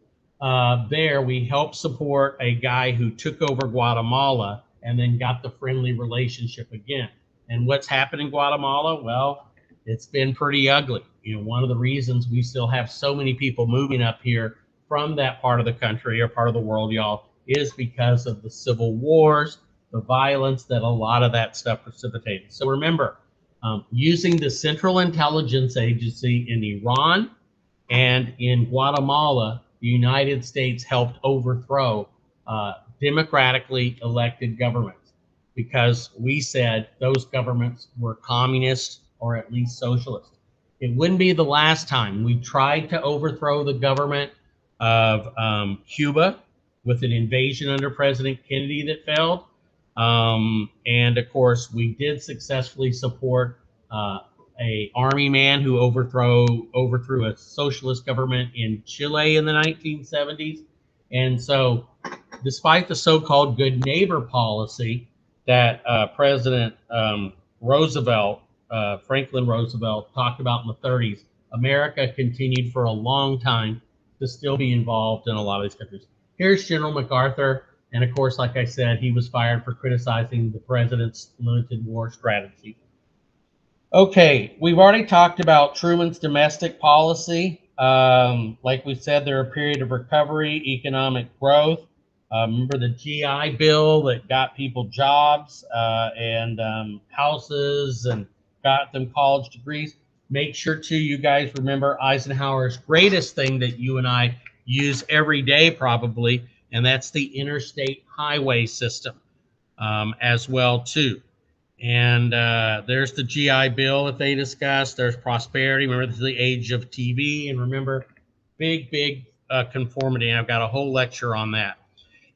there. We helped support a guy who took over Guatemala and then got the friendly relationship again. And what's happened in Guatemala? Well, it's been pretty ugly. One of the reasons we still have so many people moving up here from that part of the country or part of the world, y'all, is because of the civil wars, the violence that a lot of that stuff precipitated. So remember, using the Central Intelligence Agency in Iran and in Guatemala, the United States helped overthrow democratically elected governments because we said those governments were communist or at least socialist. It wouldn't be the last time. We tried to overthrow the government of Cuba with an invasion under President Kennedy that failed. And of course, we did successfully support a army man who overthrew a socialist government in Chile in the 1970s. And so despite the so-called good neighbor policy that President Roosevelt, Franklin Roosevelt, talked about in the 30s, America continued for a long time to still be involved in a lot of these countries. Here's General MacArthur. And of course, like I said, he was fired for criticizing the president's limited war strategy. Okay, we've already talked about Truman's domestic policy. Like we said, there are a period of recovery, economic growth. Remember the GI Bill that got people jobs and houses and got them college degrees. Make sure, too, you guys remember Eisenhower's greatest thing that you and I use every day probably, and that's the interstate highway system as well, too. And there's the GI Bill that they discussed. There's prosperity. Remember, this is the age of TV. And remember, big conformity. I've got a whole lecture on that.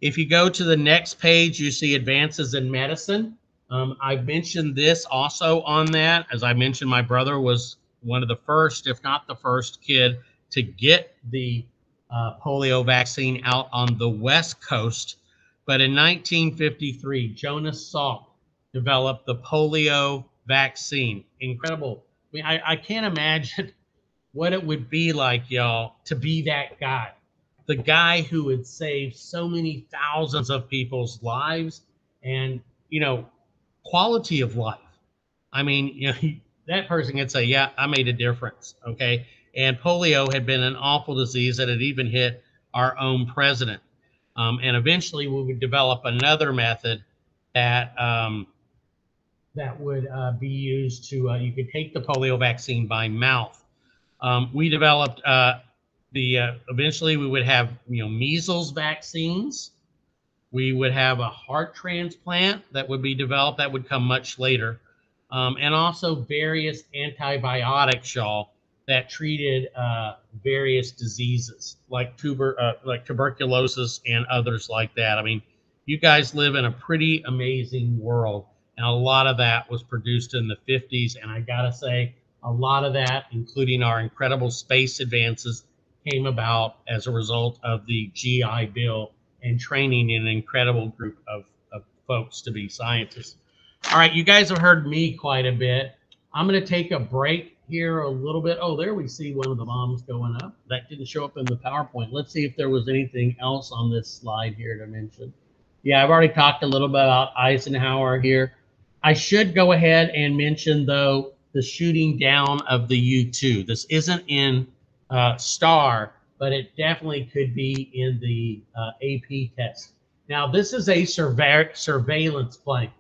If you go to the next page, you see advances in medicine. I've mentioned this also on that. As I mentioned, my brother was one of the first, if not the first kid to get the polio vaccine out on the West Coast. But in 1953, Jonas Salk developed the polio vaccine. Incredible. I mean, I can't imagine what it would be like, y'all, to be that guy. The guy who would save so many thousands of people's lives and, quality of life. I mean, that person could say, yeah, I made a difference. Okay. And polio had been an awful disease that had even hit our own president. And eventually we would develop another method that would be used to, you could take the polio vaccine by mouth. We developed eventually we would have, measles vaccines. We would have a heart transplant that would be developed that would come much later. And also various antibiotics, y'all, that treated various diseases like tuberculosis and others like that. I mean, you guys live in a pretty amazing world, and a lot of that was produced in the 50s. And I gotta say, a lot of that, including our incredible space advances, came about as a result of the GI Bill and training an incredible group of folks to be scientists. All right, you guys have heard me quite a bit. I'm going to take a break here a little bit. Oh, there we see one of the bombs going up. That didn't show up in the PowerPoint. Let's see if there was anything else on this slide here to mention. Yeah, I've already talked a little bit about Eisenhower here. I should go ahead and mention, though, the shooting down of the U-2. This isn't in STAR, but it definitely could be in the AP test. Now, this is a surveillance plane.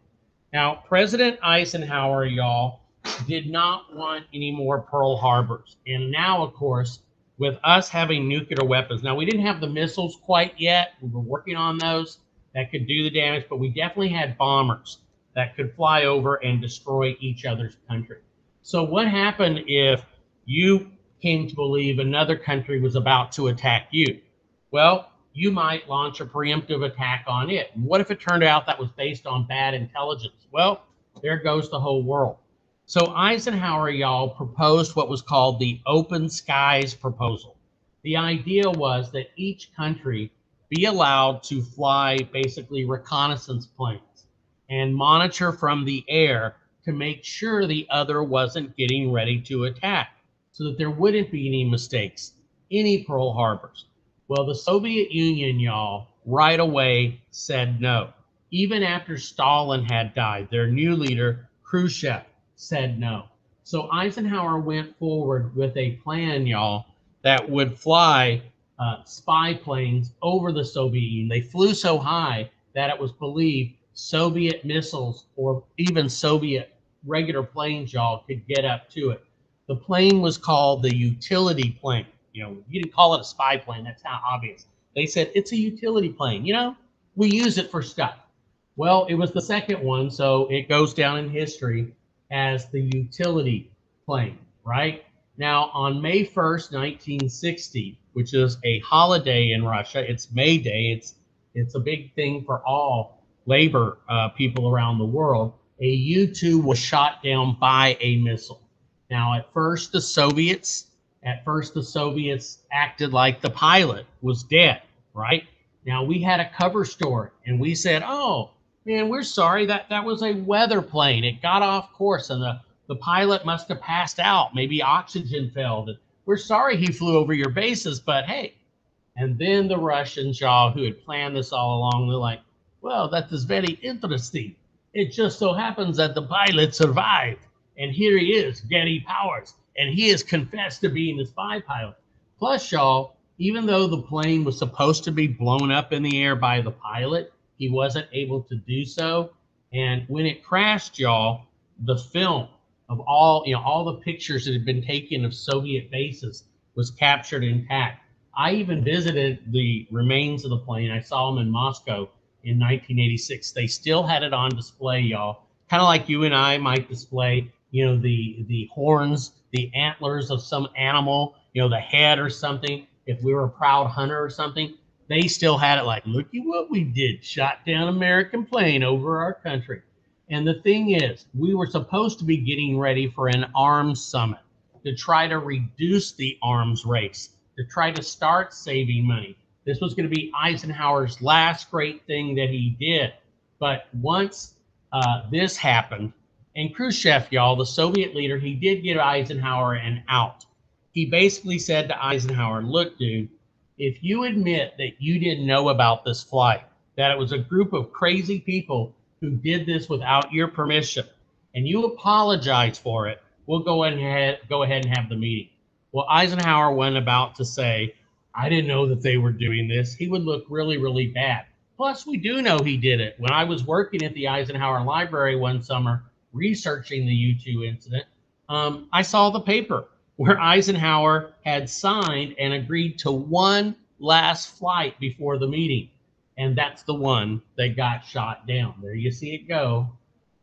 Now, President Eisenhower, y'all, did not want any more Pearl Harbors. And now, of course, with us having nuclear weapons, now we didn't have the missiles quite yet. We were working on those that could do the damage, but we definitely had bombers that could fly over and destroy each other's country. So what happened if you came to believe another country was about to attack you? Well, you might launch a preemptive attack on it. And what if it turned out that was based on bad intelligence? Well, there goes the whole world. So Eisenhower, y'all, proposed what was called the Open Skies Proposal. The idea was that each country be allowed to fly basically reconnaissance planes and monitor from the air to make sure the other wasn't getting ready to attack, so that there wouldn't be any mistakes, any Pearl Harbors. Well, the Soviet Union, y'all, right away said no. Even after Stalin had died, their new leader, Khrushchev, said no. So Eisenhower went forward with a plan, y'all, that would fly spy planes over the Soviet Union. They flew so high that it was believed Soviet missiles or even Soviet regular planes, y'all, could get up to it. The plane was called the utility plane. You didn't call it a spy plane. That's not obvious. They said it's a utility plane. We use it for stuff. Well, it was the second one, so it goes down in history as the utility plane, right? Now, on May 1st, 1960, which is a holiday in Russia, it's May Day. It's a big thing for all labor people around the world. A U-2 was shot down by a missile. Now, at first the Soviets acted like the pilot was dead, right? Now, we had a cover story, and we said, oh, man, we're sorry, that was a weather plane. It got off course, and the pilot must have passed out. Maybe oxygen failed. We're sorry he flew over your bases, but hey. And then the Russians, y'all, who had planned this all along, they're like, well, that is very interesting. It just so happens that the pilot survived. And here he is, Getty Powers, and he has confessed to being the spy pilot. Plus, y'all, even though the plane was supposed to be blown up in the air by the pilot, he wasn't able to do so. And when it crashed, y'all, the film of all the pictures that had been taken of Soviet bases was captured intact. I even visited the remains of the plane. I saw them in Moscow in 1986. They still had it on display, y'all. Kind of like you and I might display, the horns, the antlers of some animal, the head or something. If we were a proud hunter or something, they still had it like, look at what we did, shot down an American plane over our country. And the thing is, we were supposed to be getting ready for an arms summit to try to reduce the arms race, to try to start saving money. This was going to be Eisenhower's last great thing that he did. But once this happened, And Khrushchev, y'all, the Soviet leader, he did give Eisenhower an out. He basically said to Eisenhower, look, dude, if you admit that you didn't know about this flight, that it was a group of crazy people who did this without your permission, and you apologize for it, we'll go ahead and have the meeting. Well, Eisenhower went about to say, I didn't know that they were doing this. He would look really, really bad. Plus, we do know he did it. When I was working at the Eisenhower Library one summer researching the U-2 incident, I saw the paper where Eisenhower had signed and agreed to one last flight before the meeting. And that's the one that got shot down. There you see it go.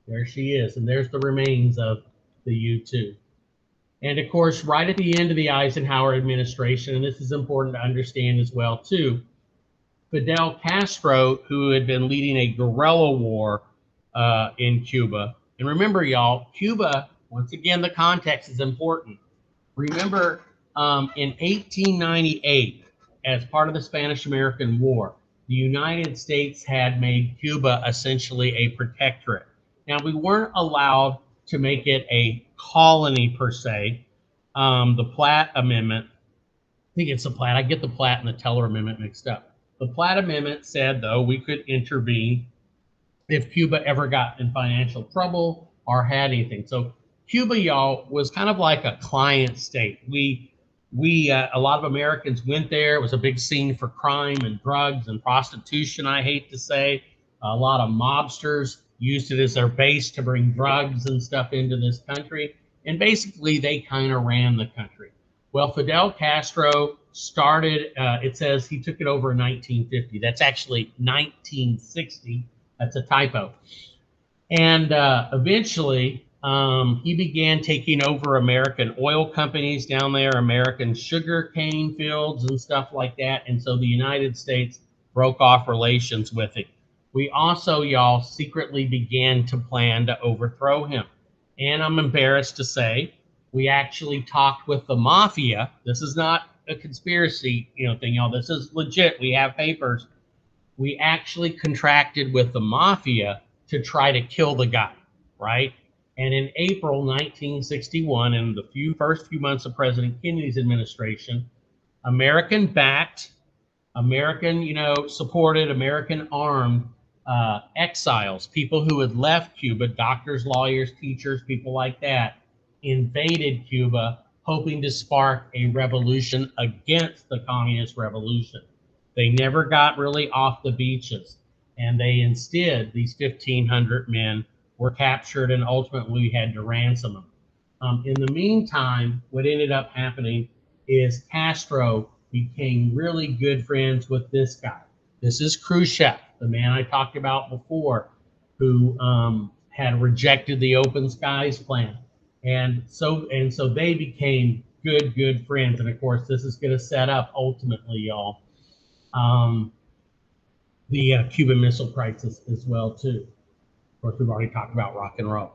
There she is. And there's the remains of the U-2. And of course, right at the end of the Eisenhower administration, and this is important to understand as well too, Fidel Castro, who had been leading a guerrilla war in Cuba. And remember, y'all, Cuba, once again, the context is important. Remember, in 1898, as part of the Spanish-American War, the United States had made Cuba essentially a protectorate. Now, we weren't allowed to make it a colony per se. The Platt Amendment, I think it's the Platt, I get the Platt and the Teller Amendment mixed up. The Platt Amendment said, though, we could intervene if Cuba ever got in financial trouble or had anything. So Cuba, y'all, was kind of like a client state. A lot of Americans went there. It was a big scene for crime and drugs and prostitution, I hate to say. A lot of mobsters used it as their base to bring drugs and stuff into this country. And basically, they kind of ran the country. Well, Fidel Castro started, it says he took it over in 1950. That's actually 1960. That's a typo. And eventually, he began taking over American oil companies down there, American sugar cane fields and stuff like that. And so the United States broke off relations with it. We also, y'all, secretly began to plan to overthrow him. And I'm embarrassed to say, we actually talked with the mafia. This is not a conspiracy, thing, y'all. This is legit. We have papers. We actually contracted with the mafia to try to kill the guy, right? And in April 1961, in the first few months of President Kennedy's administration, American-backed, supported, American-armed exiles, people who had left Cuba, doctors, lawyers, teachers, people like that, invaded Cuba, hoping to spark a revolution against the communist revolution. They never got really off the beaches, and instead, these 1,500 men were captured, and ultimately we had to ransom them. In the meantime, what ended up happening is Castro became really good friends with this guy. This is Khrushchev, the man I talked about before, who had rejected the Open Skies plan. And so they became good friends. And of course, this is going to set up ultimately, y'all, the Cuban Missile Crisis as well too. Of course, we've already talked about rock and roll.